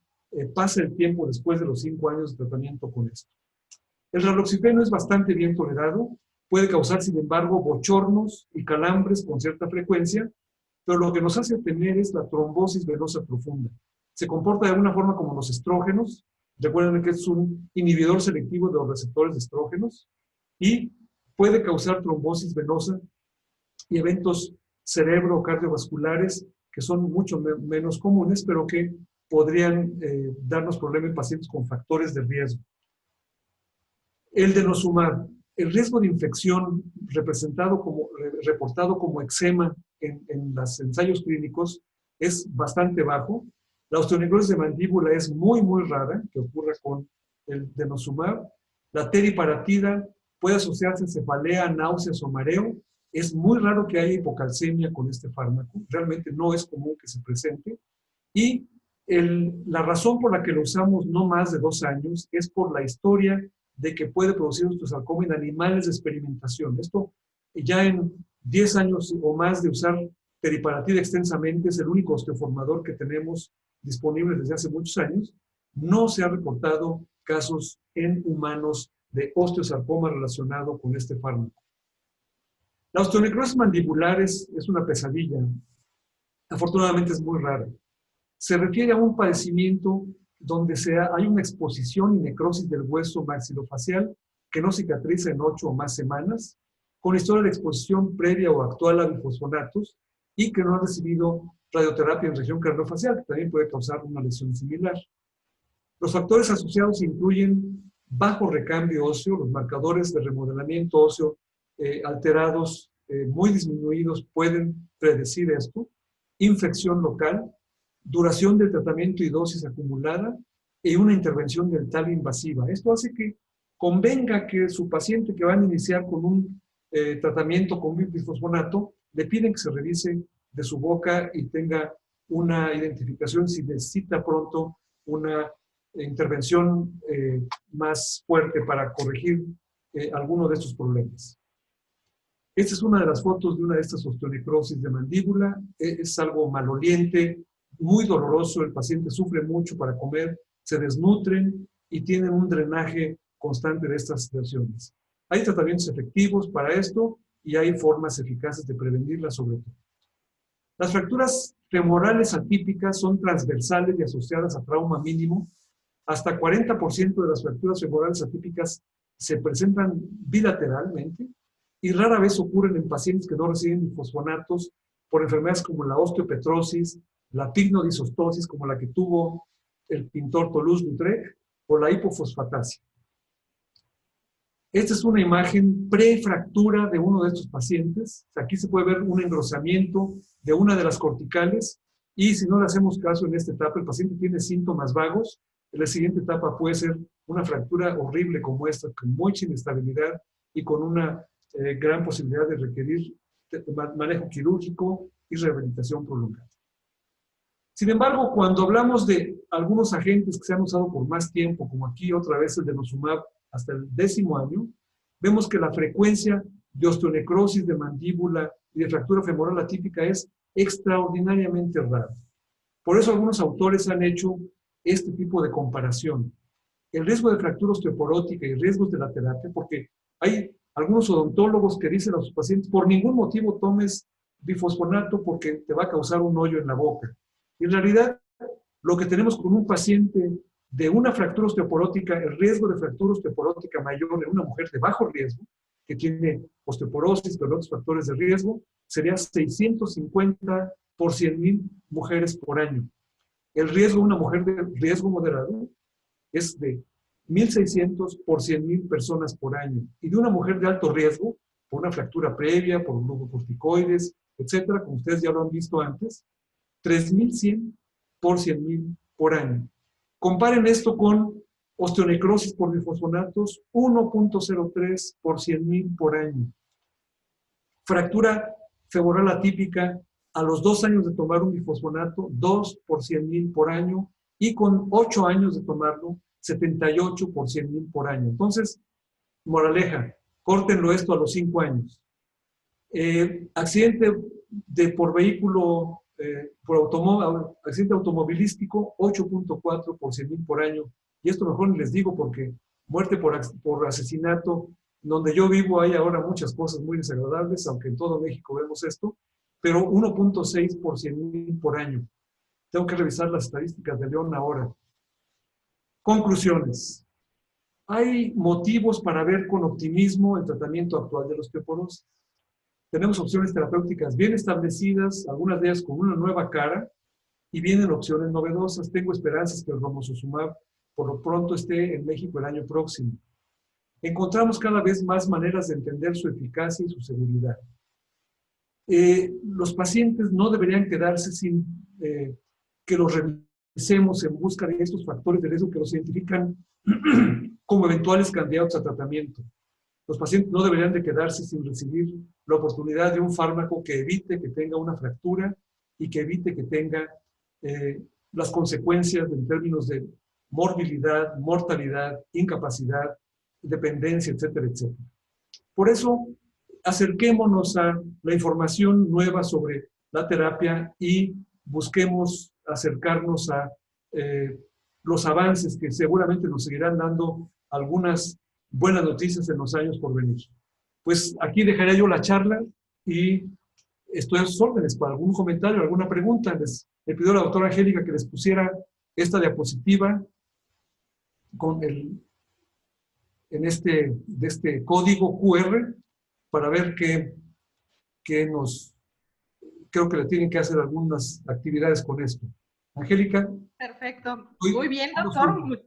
pasa el tiempo después de los 5 años de tratamiento con esto. El raloxifeno es bastante bien tolerado, puede causar, sin embargo, bochornos y calambres con cierta frecuencia, pero lo que nos hace temer es la trombosis venosa profunda. Se comporta de alguna forma como los estrógenos. Recuerden que es un inhibidor selectivo de los receptores de estrógenos y puede causar trombosis venosa y eventos cerebro-cardiovasculares que son mucho menos comunes, pero que podrían darnos problemas en pacientes con factores de riesgo. El denosumab, el riesgo de infección reportado como eczema en los ensayos clínicos es bastante bajo. La osteonecrosis de mandíbula es muy, muy rara que ocurra con el denosumab. La teriparatida puede asociarse a cefalea, náuseas o mareo. Es muy raro que haya hipocalcemia con este fármaco. Realmente no es común que se presente. Y la razón por la que lo usamos no más de 2 años es por la historia de que puede producir osteosarcoma en animales de experimentación. Esto ya en 10 años o más de usar teriparatida extensamente, es el único osteoformador que tenemos disponible desde hace muchos años. No se ha reportado casos en humanos de osteosarcoma relacionado con este fármaco. La osteonecrosis mandibular es una pesadilla. Afortunadamente es muy rara. Se refiere a un padecimiento donde hay una exposición y necrosis del hueso maxilofacial que no cicatriza en 8 o más semanas, con historia de exposición previa o actual a bifosfonatos y que no ha recibido radioterapia en región craneofacial, que también puede causar una lesión similar. Los factores asociados incluyen bajo recambio óseo, los marcadores de remodelamiento óseo alterados, muy disminuidos, pueden predecir esto, infección local, duración del tratamiento y dosis acumulada y una intervención dental invasiva. Esto hace que convenga que su paciente que van a iniciar con un tratamiento con bifosfonato, le piden que se revise de su boca y tenga una identificación si necesita pronto una intervención más fuerte para corregir alguno de estos problemas. Esta es una de las fotos de una de estas osteonecrosis de mandíbula. Es algo maloliente, muy doloroso, el paciente sufre mucho para comer, se desnutren y tienen un drenaje constante de estas lesiones. Hay tratamientos efectivos para esto y hay formas eficaces de prevenirlas sobre todo. Las fracturas femorales atípicas son transversales y asociadas a trauma mínimo. Hasta 40% de las fracturas femorales atípicas se presentan bilateralmente y rara vez ocurren en pacientes que no reciben bifosfonatos por enfermedades como la osteopetrosis, la pignodisostosis, como la que tuvo el pintor Toulouse-Lautrec, o la hipofosfatasia. Esta es una imagen prefractura de uno de estos pacientes. Aquí se puede ver un engrosamiento de una de las corticales y si no le hacemos caso en esta etapa, el paciente tiene síntomas vagos. En la siguiente etapa puede ser una fractura horrible como esta, con mucha inestabilidad y con una gran posibilidad de requerir manejo quirúrgico y rehabilitación prolongada. Sin embargo, cuando hablamos de algunos agentes que se han usado por más tiempo, como aquí otra vez el denosumab hasta el 10º año, vemos que la frecuencia de osteonecrosis de mandíbula y de fractura femoral atípica es extraordinariamente rara. Por eso algunos autores han hecho este tipo de comparación. El riesgo de fractura osteoporótica y riesgos de la terapia, porque hay algunos odontólogos que dicen a sus pacientes, por ningún motivo tomes bifosfonato porque te va a causar un hoyo en la boca. Y en realidad, lo que tenemos con un paciente de una fractura osteoporótica, el riesgo de fractura osteoporótica mayor en una mujer de bajo riesgo, que tiene osteoporosis, pero otros factores de riesgo, sería 650 por 100,000 mujeres por año. El riesgo de una mujer de riesgo moderado es de 1,600 por 100,000 personas por año. Y de una mujer de alto riesgo, por una fractura previa, por glucocorticoides, etcétera, como ustedes ya lo han visto antes, 3,100 por 100,000 por año. Comparen esto con osteonecrosis por bifosfonatos, 1,03 por 100,000 por año. Fractura femoral atípica, a los 2 años de tomar un bifosfonato, 2 por 100,000 por año, y con 8 años de tomarlo, 78 por 100,000 por año. Entonces, moraleja, córtenlo esto a los 5 años. Accidente por vehículo, accidente automovilístico, 8,4 por 100,000 por año. Y esto mejor les digo porque muerte por asesinato, donde yo vivo hay ahora muchas cosas muy desagradables, aunque en todo México vemos esto, pero 1,6 por 100,000 por año. Tengo que revisar las estadísticas de León ahora. Conclusiones. Hay motivos para ver con optimismo el tratamiento actual de la osteoporosis. Tenemos opciones terapéuticas bien establecidas, algunas de ellas con una nueva cara, y vienen opciones novedosas. Tengo esperanzas que el romosozumab por lo pronto esté en México el año próximo. Encontramos cada vez más maneras de entender su eficacia y su seguridad. Los pacientes no deberían quedarse sin que los revisemos en busca de estos factores de riesgo que los identifican como eventuales candidatos a tratamiento. Los pacientes no deberían de quedarse sin recibir la oportunidad de un fármaco que evite que tenga una fractura y que evite que tenga las consecuencias en términos de morbilidad, mortalidad, incapacidad, dependencia, etcétera, etcétera. Por eso, acerquémonos a la información nueva sobre la terapia y busquemos acercarnos a los avances que seguramente nos seguirán dando algunas buenas noticias en los años por venir. Pues aquí dejaré yo la charla y estoy a sus órdenes para algún comentario, alguna pregunta. Le pido a la doctora Angélica que les pusiera esta diapositiva con de este código QR para ver que creo que le tienen que hacer algunas actividades con esto. Angélica. Perfecto. Muy bien, doctor.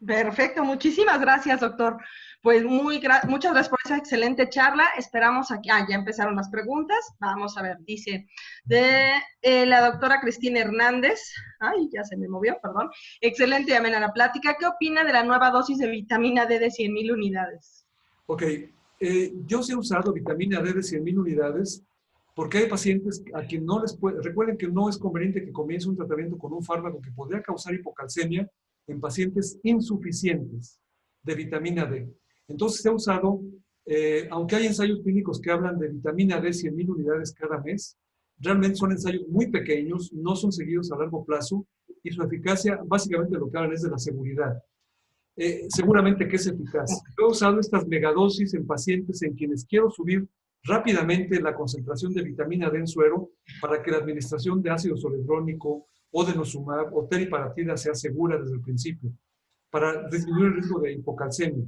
Perfecto. Muchísimas gracias, doctor. Pues muchas gracias por esa excelente charla. Esperamos aquí. Ya empezaron las preguntas. Vamos a ver. Dice de la doctora Cristina Hernández. Ay, ya se me movió, perdón. Excelente y amena la plática. ¿Qué opina de la nueva dosis de vitamina D de 100,000 unidades? Ok. Yo sí he usado vitamina D de 100,000 unidades porque hay pacientes a quien no les puede. Recuerden que no es conveniente que comience un tratamiento con un fármaco que podría causar hipocalcemia en pacientes insuficientes de vitamina D. Entonces se ha usado, aunque hay ensayos clínicos que hablan de vitamina D 100,000 unidades cada mes, realmente son ensayos muy pequeños, no son seguidos a largo plazo, y su eficacia básicamente lo que hablan es de la seguridad. Seguramente que es eficaz. Yo he usado estas megadosis en pacientes en quienes quiero subir rápidamente la concentración de vitamina D en suero para que la administración de ácido zoledrónico o denosumab o teriparatida sea segura desde el principio, para disminuir el riesgo de hipocalcemia.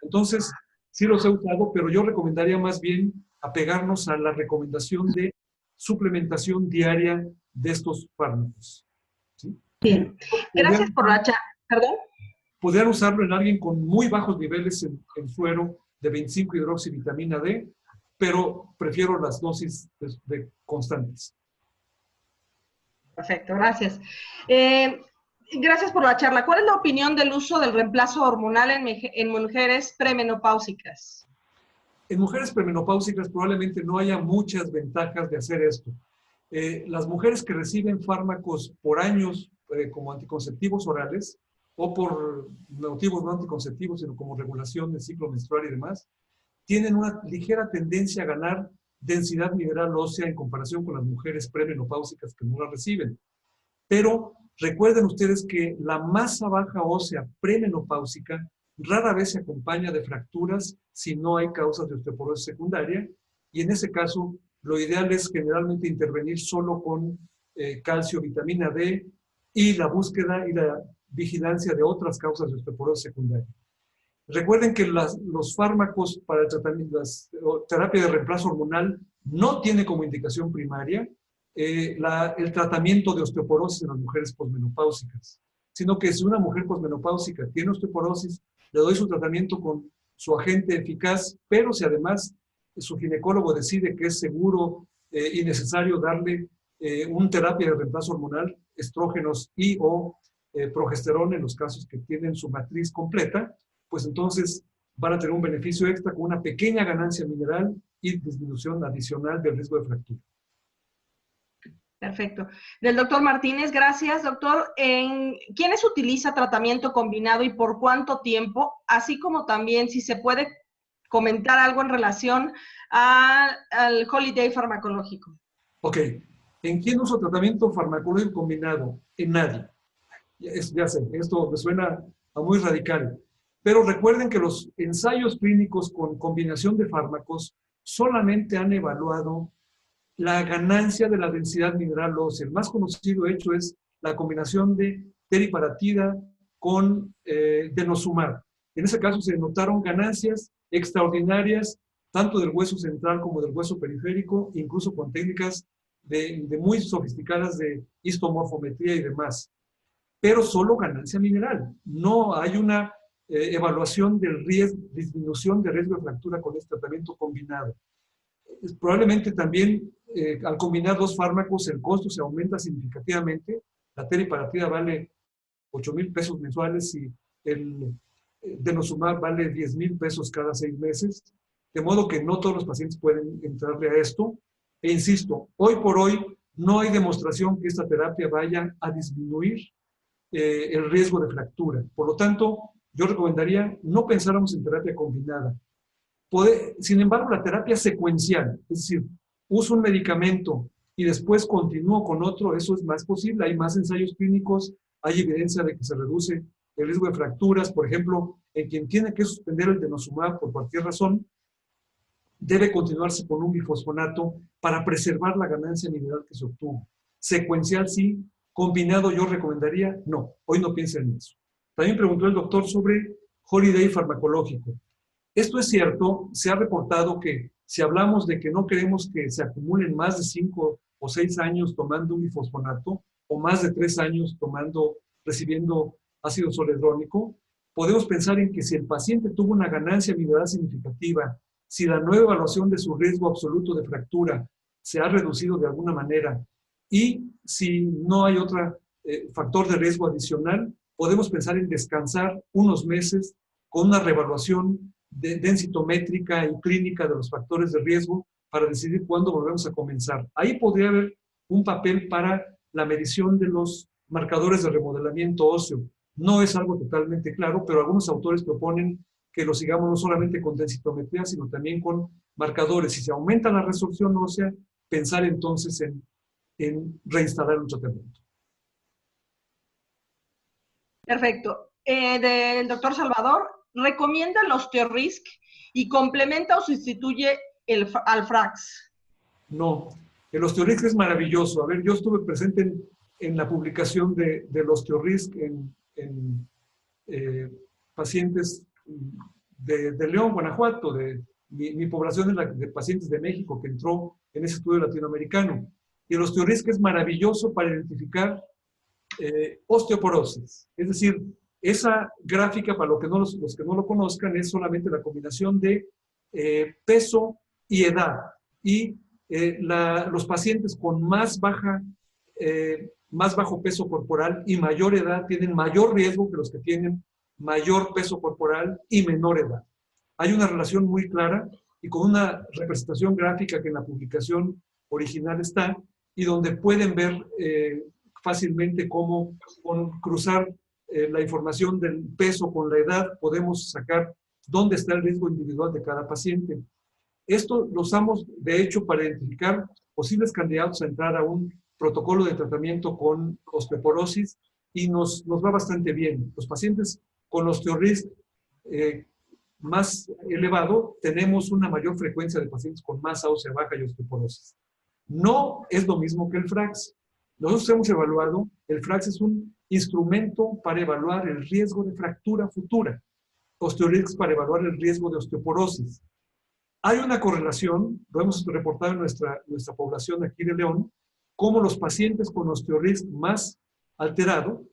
Entonces, sí los he usado, pero yo recomendaría más bien apegarnos a la recomendación de suplementación diaria de estos fármacos. ¿Sí? Bien, gracias por la charla. ¿Perdón? Podrían usarlo en alguien con muy bajos niveles en suero de 25-hidroxivitamina D, pero prefiero las dosis constantes. Perfecto, gracias. Gracias por la charla. ¿Cuál es la opinión del uso del reemplazo hormonal en mujeres premenopáusicas? En mujeres premenopáusicas probablemente no haya muchas ventajas de hacer esto. Las mujeres que reciben fármacos por años como anticonceptivos orales o por motivos no anticonceptivos, sino como regulación del ciclo menstrual y demás, tienen una ligera tendencia a ganar densidad mineral ósea en comparación con las mujeres premenopáusicas que no la reciben. Pero recuerden ustedes que la masa baja ósea premenopáusica rara vez se acompaña de fracturas si no hay causas de osteoporosis secundaria, y en ese caso lo ideal es generalmente intervenir solo con calcio, vitamina D y la búsqueda y la vigilancia de otras causas de osteoporosis secundaria. Recuerden que los fármacos para el tratamiento, terapia de reemplazo hormonal no tiene como indicación primaria el tratamiento de osteoporosis en las mujeres posmenopáusicas, sino que si una mujer posmenopáusica tiene osteoporosis, le doy su tratamiento con su agente eficaz, pero si además su ginecólogo decide que es seguro y necesario darle una terapia de reemplazo hormonal, estrógenos y o progesterona en los casos que tienen su matriz completa, pues entonces van a tener un beneficio extra con una pequeña ganancia mineral y disminución adicional del riesgo de fractura. Perfecto. Del doctor Martínez, gracias, doctor. ¿Quiénes utiliza tratamiento combinado y por cuánto tiempo? Así como también si se puede comentar algo en relación al holiday farmacológico. Ok. ¿En quién usa tratamiento farmacológico combinado? En nadie. Ya sé, esto me suena a muy radical. Pero recuerden que los ensayos clínicos con combinación de fármacos solamente han evaluado la ganancia de la densidad mineral ósea. El más conocido hecho es la combinación de teriparatida con denosumab. En ese caso se notaron ganancias extraordinarias tanto del hueso central como del hueso periférico, incluso con técnicas de muy sofisticadas de histomorfometría y demás. Pero solo ganancia mineral. No hay una evaluación del riesgo, disminución de riesgo de fractura con este tratamiento combinado. Probablemente también al combinar dos fármacos el costo se aumenta significativamente. La teriparatida vale 8,000 pesos mensuales y el denosumab vale 10,000 pesos cada 6 meses. De modo que no todos los pacientes pueden entrarle a esto. E insisto, hoy por hoy no hay demostración que esta terapia vaya a disminuir el riesgo de fractura. Por lo tanto, yo recomendaría no pensáramos en terapia combinada. Sin embargo, la terapia secuencial, es decir, uso un medicamento y después continúo con otro, eso es más posible. Hay más ensayos clínicos, hay evidencia de que se reduce el riesgo de fracturas. Por ejemplo, en quien tiene que suspender el denosumab por cualquier razón, debe continuarse con un bifosfonato para preservar la ganancia mineral que se obtuvo. Secuencial sí, combinado yo recomendaría no. Hoy no piensen en eso. También preguntó el doctor sobre holiday farmacológico. Esto es cierto, se ha reportado que si hablamos de que no queremos que se acumulen más de 5 o 6 años tomando un bifosfonato o más de 3 años recibiendo ácido zoledrónico, podemos pensar en que si el paciente tuvo una ganancia mineral significativa, si la nueva evaluación de su riesgo absoluto de fractura se ha reducido de alguna manera y si no hay otro factor de riesgo adicional, podemos pensar en descansar unos meses con una reevaluación densitométrica y clínica de los factores de riesgo para decidir cuándo volvemos a comenzar. Ahí podría haber un papel para la medición de los marcadores de remodelamiento óseo. No es algo totalmente claro, pero algunos autores proponen que lo sigamos no solamente con densitometría, sino también con marcadores. Si se aumenta la resorción ósea, pensar entonces en reinstalar un tratamiento. Perfecto. Del doctor Salvador, ¿recomienda el Osteorisk y complementa o sustituye al Frax? No, el Osteorisk es maravilloso. A ver, yo estuve presente en la publicación del Osteorisk en pacientes de León, Guanajuato, de mi población es de pacientes de México que entró en ese estudio latinoamericano. Y el Osteorisk es maravilloso para identificar osteoporosis. Es decir, esa gráfica, para los que no lo conozcan, es solamente la combinación de peso y edad. Y los pacientes con más bajo peso corporal y mayor edad tienen mayor riesgo que los que tienen mayor peso corporal y menor edad. Hay una relación muy clara y con una representación gráfica que en la publicación original está y donde pueden ver fácilmente cómo con cruzar la información del peso con la edad podemos sacar dónde está el riesgo individual de cada paciente. Esto lo usamos, de hecho, para identificar posibles candidatos a entrar a un protocolo de tratamiento con osteoporosis y nos va bastante bien. Los pacientes con Osteorisk más elevado, tenemos una mayor frecuencia de pacientes con masa ósea baja y osteoporosis. No es lo mismo que el FRAX. Nosotros hemos evaluado, el FRAX es un instrumento para evaluar el riesgo de fractura futura, Osteorisc para evaluar el riesgo de osteoporosis. Hay una correlación, lo hemos reportado en nuestra población aquí de León, cómo los pacientes con osteorisc más alterado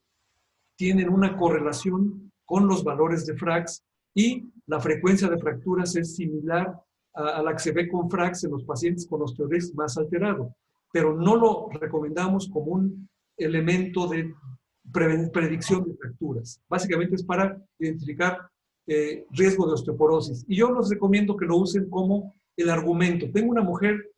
tienen una correlación con los valores de FRAX y la frecuencia de fracturas es similar a la que se ve con FRAX en los pacientes con osteorisc más alterado, pero no lo recomendamos como un elemento de predicción de fracturas. Básicamente es para identificar riesgo de osteoporosis. Y yo les recomiendo que lo usen como el argumento. Tengo una mujer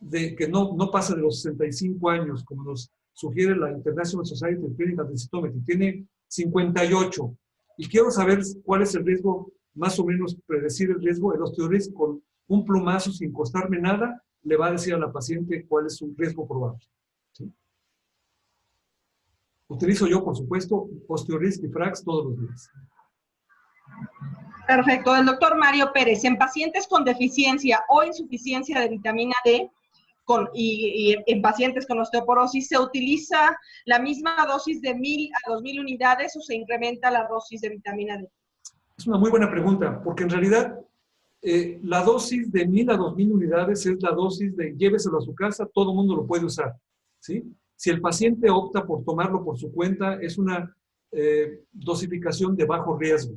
que no pasa de los 65 años, como nos sugiere la International Society of Clinical Densitometry, tiene 58, y quiero saber cuál es el riesgo, más o menos predecir el riesgo. El osteorisc con un plumazo sin costarme nada, le va a decir a la paciente cuál es su riesgo probable. ¿Sí? Utilizo yo, por supuesto, osteorisc y FRAX todos los días. Perfecto. El doctor Mario Pérez, en pacientes con deficiencia o insuficiencia de vitamina D y en pacientes con osteoporosis, ¿se utiliza la misma dosis de 1000 a 2000 unidades o se incrementa la dosis de vitamina D? Es una muy buena pregunta, porque en realidad la dosis de 1000 a 2000 unidades es la dosis de lléveselo a su casa, todo el mundo lo puede usar, ¿sí? Si el paciente opta por tomarlo por su cuenta, es una dosificación de bajo riesgo.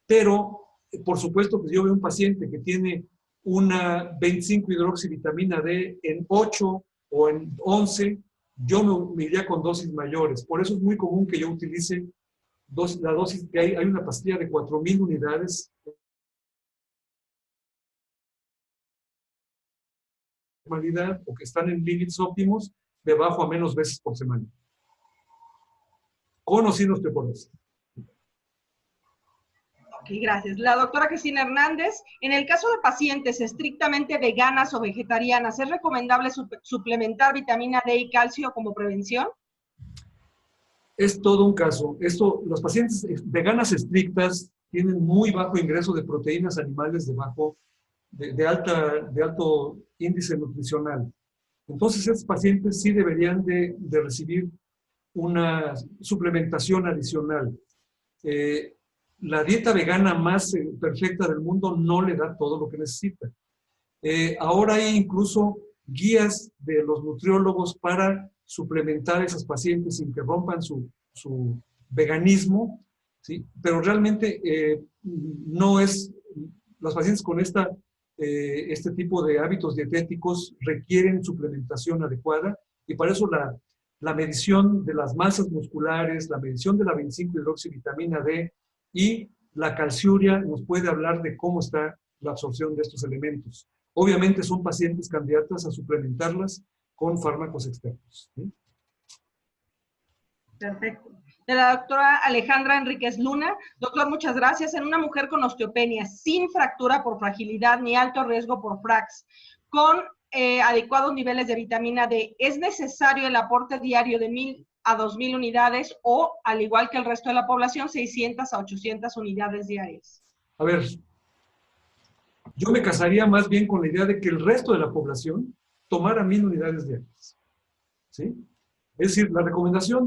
Pero, por supuesto, que yo veo un paciente que tiene una 25-hidroxivitamina D en 8 o en 11, yo me iría con dosis mayores. Por eso es muy común que yo utilice la dosis que hay una pastilla de 4000 unidades o que están en límites óptimos de bajo a menos veces por semana. Con o sin osteoporosis. Ok, gracias. La doctora Cristina Hernández, en el caso de pacientes estrictamente veganas o vegetarianas, ¿es recomendable suplementar vitamina D y calcio como prevención? Es todo un caso. Los pacientes veganas estrictas tienen muy bajo ingreso de proteínas animales de alto índice nutricional. Entonces, estos pacientes sí deberían de recibir una suplementación adicional. La dieta vegana más perfecta del mundo no le da todo lo que necesita. Ahora hay incluso guías de los nutriólogos para suplementar a esos pacientes sin que rompan su veganismo, ¿sí? Pero realmente no es, los pacientes con este tipo de hábitos dietéticos requieren suplementación adecuada, y para eso la medición de las masas musculares, la medición de la 25-hidroxivitamina D y la calciuria nos puede hablar de cómo está la absorción de estos elementos. Obviamente son pacientes candidatas a suplementarlas con fármacos externos, ¿sí? Perfecto. De la doctora Alejandra Enríquez Luna. Doctor, muchas gracias. En una mujer con osteopenia, sin fractura por fragilidad ni alto riesgo por FRAX, con adecuados niveles de vitamina D, ¿es necesario el aporte diario de 1000 a 2000 unidades o, al igual que el resto de la población, 600 a 800 unidades diarias? A ver, yo me casaría más bien con la idea de que el resto de la población tomara 1000 unidades diarias, ¿sí? Es decir, la recomendación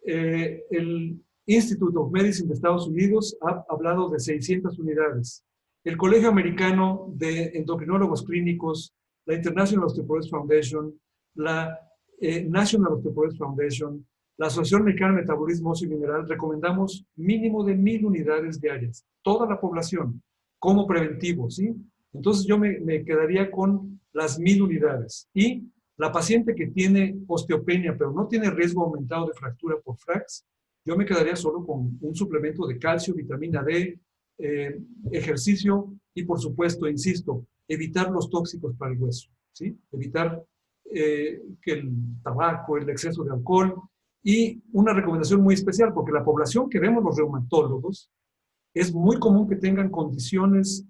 el Institute of Medicine de Estados Unidos ha hablado de 600 unidades. El Colegio Americano de Endocrinólogos Clínicos, la International Osteoporosis Foundation, la National Osteoporosis Foundation, la Asociación Americana de Metabolismo Óseo y Mineral, recomendamos mínimo de 1000 unidades diarias, toda la población, como preventivo, ¿sí? Entonces yo me quedaría con las 1000 unidades. Y la paciente que tiene osteopenia, pero no tiene riesgo aumentado de fractura por FRAX, yo me quedaría solo con un suplemento de calcio, vitamina D, ejercicio y, por supuesto, insisto, evitar los tóxicos para el hueso, ¿sí? Evitar que el tabaco, el exceso de alcohol. Y una recomendación muy especial, porque la población que vemos los reumatólogos, es muy común que tengan condiciones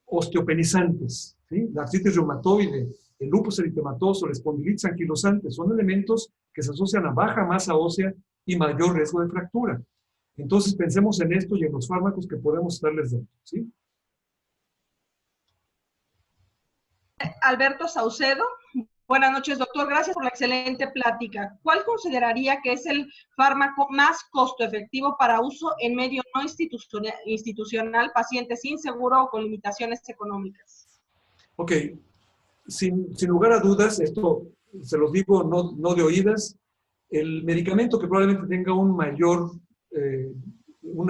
osteopenizantes, ¿sí? La artritis reumatoide, el lupus eritematoso, la espondilitis anquilosante, son elementos que se asocian a baja masa ósea y mayor riesgo de fractura. Entonces pensemos en esto y en los fármacos que podemos estarles dando, ¿sí? Alberto Saucedo. Buenas noches, doctor. Gracias por la excelente plática. ¿Cuál consideraría que es el fármaco más costo efectivo para uso en medio no institucional, pacientes sin seguro o con limitaciones económicas? Ok, sin lugar a dudas, esto se los digo no de oídas, el medicamento que probablemente tenga una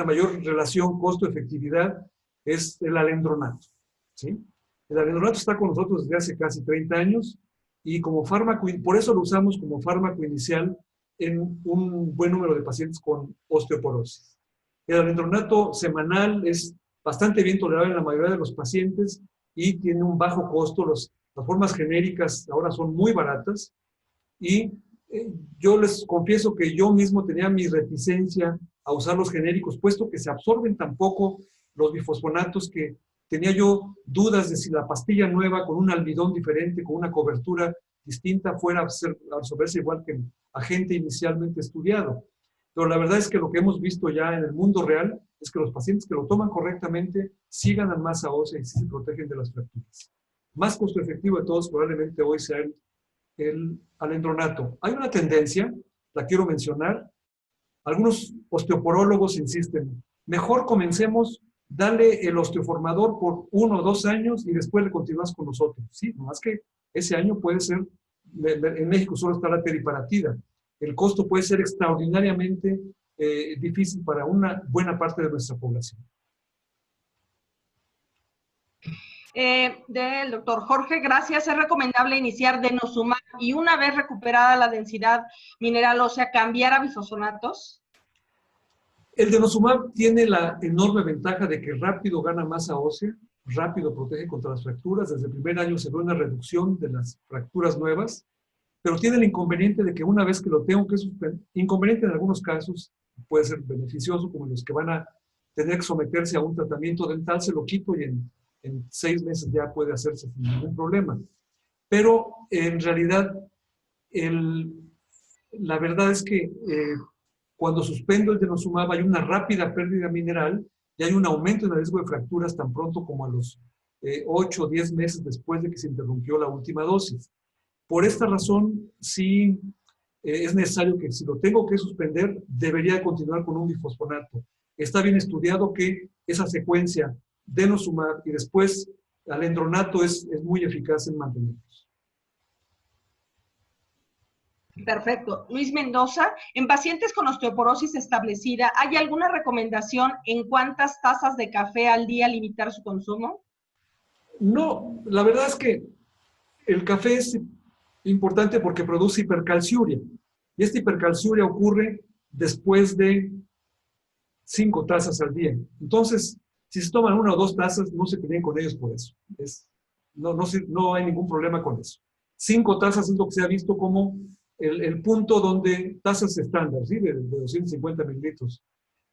mayor relación costo-efectividad es el alendronato, ¿sí? El alendronato está con nosotros desde hace casi 30 años y como fármaco, por eso lo usamos como fármaco inicial en un buen número de pacientes con osteoporosis. El alendronato semanal es bastante bien tolerable en la mayoría de los pacientes y tiene un bajo costo. Las formas genéricas ahora son muy baratas y yo les confieso que yo mismo tenía mi reticencia a usar los genéricos, puesto que se absorben tan poco los bifosfonatos que tenía yo dudas de si la pastilla nueva con un almidón diferente, con una cobertura distinta, fuera a absorberse igual que el agente inicialmente estudiado. Pero la verdad es que lo que hemos visto ya en el mundo real es que los pacientes que lo toman correctamente sí ganan masa ósea y sí se protegen de las fracturas. Más costo efectivo de todos probablemente hoy sea el alendronato. Hay una tendencia, la quiero mencionar, algunos osteoporólogos insisten, mejor comencemos, dale el osteoformador por 1 o 2 años y después le continúas con nosotros. Sí, nomás que ese año puede ser, en México solo está la teriparatida. El costo puede ser extraordinariamente difícil para una buena parte de nuestra población. Del doctor Jorge, gracias. ¿Es recomendable iniciar denosumab y una vez recuperada la densidad mineral ósea cambiar a bifosfonatos? El denosumab tiene la enorme ventaja de que rápido gana masa ósea, rápido protege contra las fracturas. Desde el primer año se ve una reducción de las fracturas nuevas, pero tiene el inconveniente de que una vez que lo tengo que suspender, inconveniente en algunos casos, puede ser beneficioso, como los que van a tener que someterse a un tratamiento dental, se lo quito y en 6 meses ya puede hacerse sin ningún problema. Pero en realidad, la verdad es que cuando suspendo el denosumab hay una rápida pérdida mineral y hay un aumento en el riesgo de fracturas tan pronto como a los 8 o 10 meses después de que se interrumpió la última dosis. Por esta razón, sí es necesario que si lo tengo que suspender, debería continuar con un bifosfonato. Está bien estudiado que esa secuencia denosumab y después alendronato es muy eficaz en mantenerlos. Perfecto. Luis Mendoza, en pacientes con osteoporosis establecida, ¿hay alguna recomendación en cuántas tazas de café al día limitar su consumo? No, la verdad es que el café es importante porque produce hipercalciuria. Y esta hipercalciuria ocurre después de 5 tazas al día. Entonces, si se toman 1 o 2 tazas, no se peleen con ellos por eso. No hay ningún problema con eso. 5 tazas es lo que se ha visto como el punto donde tazas estándar, ¿sí? de 250 mililitros.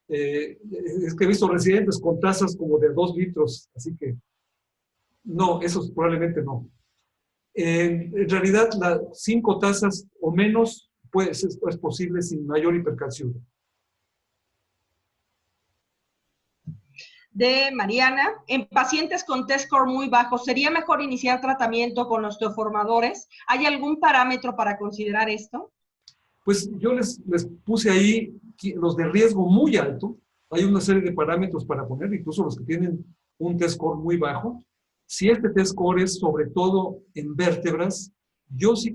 Es que he visto residentes con tazas como de 2 litros, así que no, esos probablemente no. En realidad, 5 tazas o menos pues, es posible sin mayor hipercalciuria. De Mariana, en pacientes con T-score muy bajo, ¿sería mejor iniciar tratamiento con osteoformadores? ¿Hay algún parámetro para considerar esto? Pues yo les puse ahí los de riesgo muy alto. Hay una serie de parámetros para poner, incluso los que tienen un T-score muy bajo. Si este T-score es sobre todo en vértebras, yo sí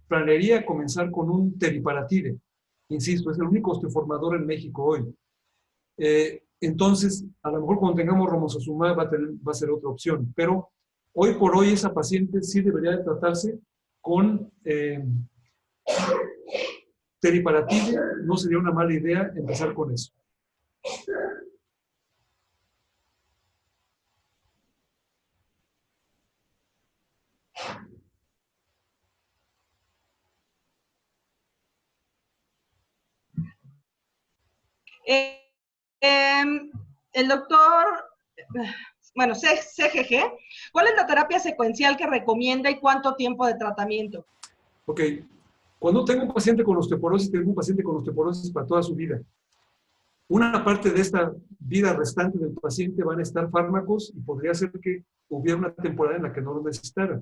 planearía comenzar con un teriparatide. Insisto, es el único osteoformador en México hoy. Entonces, a lo mejor cuando tengamos romosozumab va a ser otra opción, pero hoy por hoy esa paciente sí debería de tratarse con teriparatide. No sería una mala idea empezar con eso. El doctor, bueno, CGG, ¿cuál es la terapia secuencial que recomienda y cuánto tiempo de tratamiento? Ok, cuando tengo un paciente con osteoporosis, tengo un paciente con osteoporosis para toda su vida. Una parte de esta vida restante del paciente van a estar fármacos y podría ser que hubiera una temporada en la que no lo necesitara.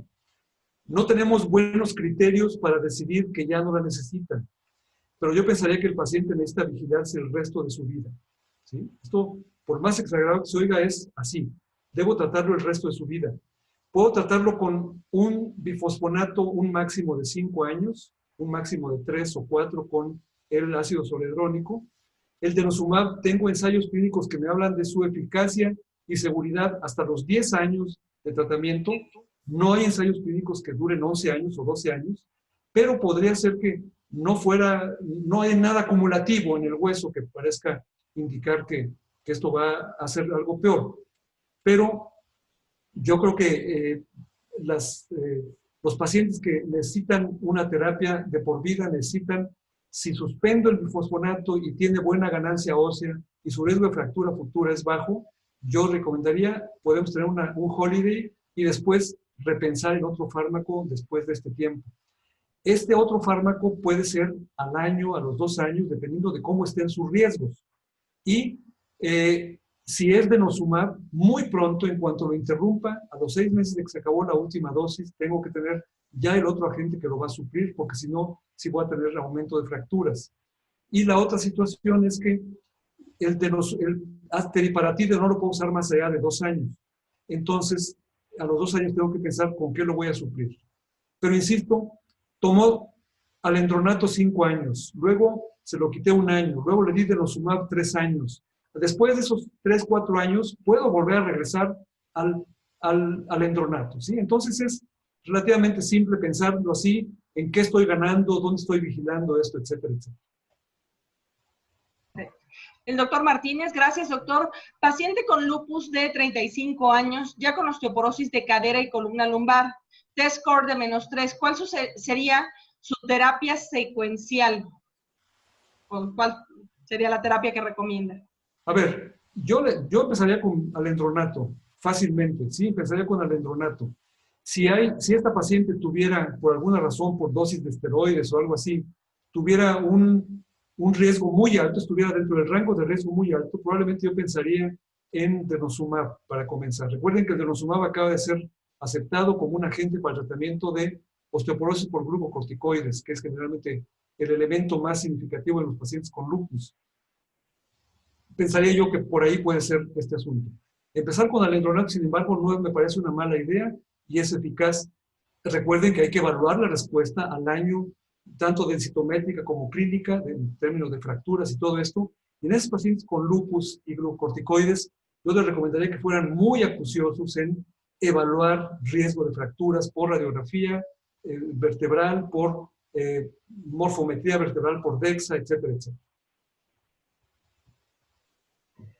No tenemos buenos criterios para decidir que ya no la necesitan, pero yo pensaría que el paciente necesita vigilarse el resto de su vida, ¿sí? Esto, por más exagerado que se oiga, es así. Debo tratarlo el resto de su vida. Puedo tratarlo con un bifosfonato, un máximo de 5 años, un máximo de 3 o 4 con el ácido zoledrónico. El denosumab, tengo ensayos clínicos que me hablan de su eficacia y seguridad hasta los 10 años de tratamiento. No hay ensayos clínicos que duren 11 años o 12 años, pero podría ser que no hay nada acumulativo en el hueso que parezca indicar que esto va a ser algo peor. Pero yo creo que los pacientes que necesitan una terapia de por vida necesitan, si suspendo el bifosfonato y tiene buena ganancia ósea y su riesgo de fractura futura es bajo, yo recomendaría, podemos tener un holiday y después repensar el otro fármaco después de este tiempo. Este otro fármaco puede ser al año, a los 2 años, dependiendo de cómo estén sus riesgos. Y si es denosumab, muy pronto, en cuanto lo interrumpa, a los 6 meses de que se acabó la última dosis, tengo que tener ya el otro agente que lo va a suplir, porque si no, sí voy a tener aumento de fracturas. Y la otra situación es que el teriparatide no lo puedo usar más allá de 2 años. Entonces, a los 2 años tengo que pensar con qué lo voy a suplir. Pero insisto, tomó alendronato 5 años, luego se lo quité 1 año, luego le di denosumab 3 años. Después de esos 3, 4 años, puedo volver a regresar al alendronato, ¿sí? Entonces es relativamente simple pensarlo así, en qué estoy ganando, dónde estoy vigilando esto, etcétera, etcétera. El doctor Martínez, gracias doctor. Paciente con lupus de 35 años, ya con osteoporosis de cadera y columna lumbar, test score de -3, ¿cuál sería su terapia secuencial? ¿Cuál sería la terapia que recomienda? A ver, yo empezaría con alendronato, fácilmente, sí, empezaría con alendronato. Si esta paciente tuviera, por alguna razón, por dosis de esteroides o algo así, tuviera un riesgo muy alto, estuviera dentro del rango de riesgo muy alto, probablemente yo pensaría en denosumab para comenzar. Recuerden que el denosumab acaba de ser aceptado como un agente para el tratamiento de osteoporosis por glucocorticoides, que es generalmente el elemento más significativo en los pacientes con lupus. Pensaría yo que por ahí puede ser este asunto. Empezar con alendronato, sin embargo, no me parece una mala idea y es eficaz. Recuerden que hay que evaluar la respuesta al año, tanto densitométrica como clínica, en términos de fracturas y todo esto. Y en esos pacientes con lupus y glucocorticoides, yo les recomendaría que fueran muy acuciosos en evaluar riesgo de fracturas por radiografía vertebral, por morfometría vertebral, por DEXA, etcétera, etcétera.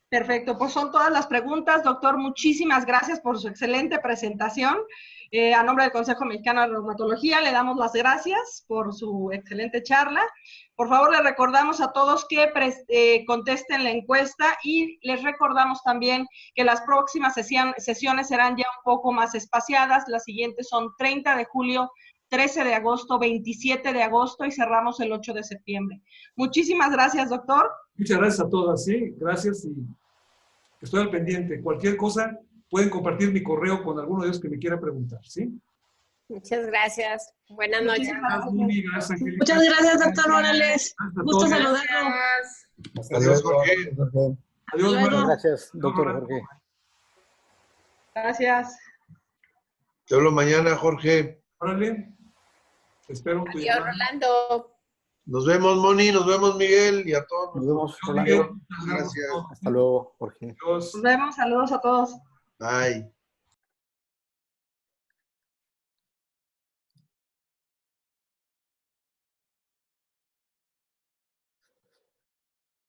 Perfecto, pues son todas las preguntas. Doctor, muchísimas gracias por su excelente presentación. A nombre del Consejo Mexicano de Reumatología, le damos las gracias por su excelente charla. Por favor, le recordamos a todos que contesten la encuesta y les recordamos también que las próximas sesiones serán ya un poco más espaciadas. Las siguientes son 30 de julio, 13 de agosto, 27 de agosto y cerramos el 8 de septiembre. Muchísimas gracias, doctor. Muchas gracias a todas, sí, gracias y estoy al pendiente. Cualquier cosa, pueden compartir mi correo con alguno de ellos que me quiera preguntar, ¿sí? Muchas gracias. Buenas noches. Muchas gracias, doctor Morales. Gusto saludarlo. Adiós, Jorge. Adiós, bueno. Gracias, doctor Jorge. Gracias. Te hablo mañana, Jorge. Órale. Espero tu Adiós, llamada. Rolando. Nos vemos, Moni, nos vemos, Miguel, y a todos. Nos vemos, Miguel. Rolando. Gracias. Hasta luego, Jorge. Adiós. Nos vemos. Saludos a todos. Bye.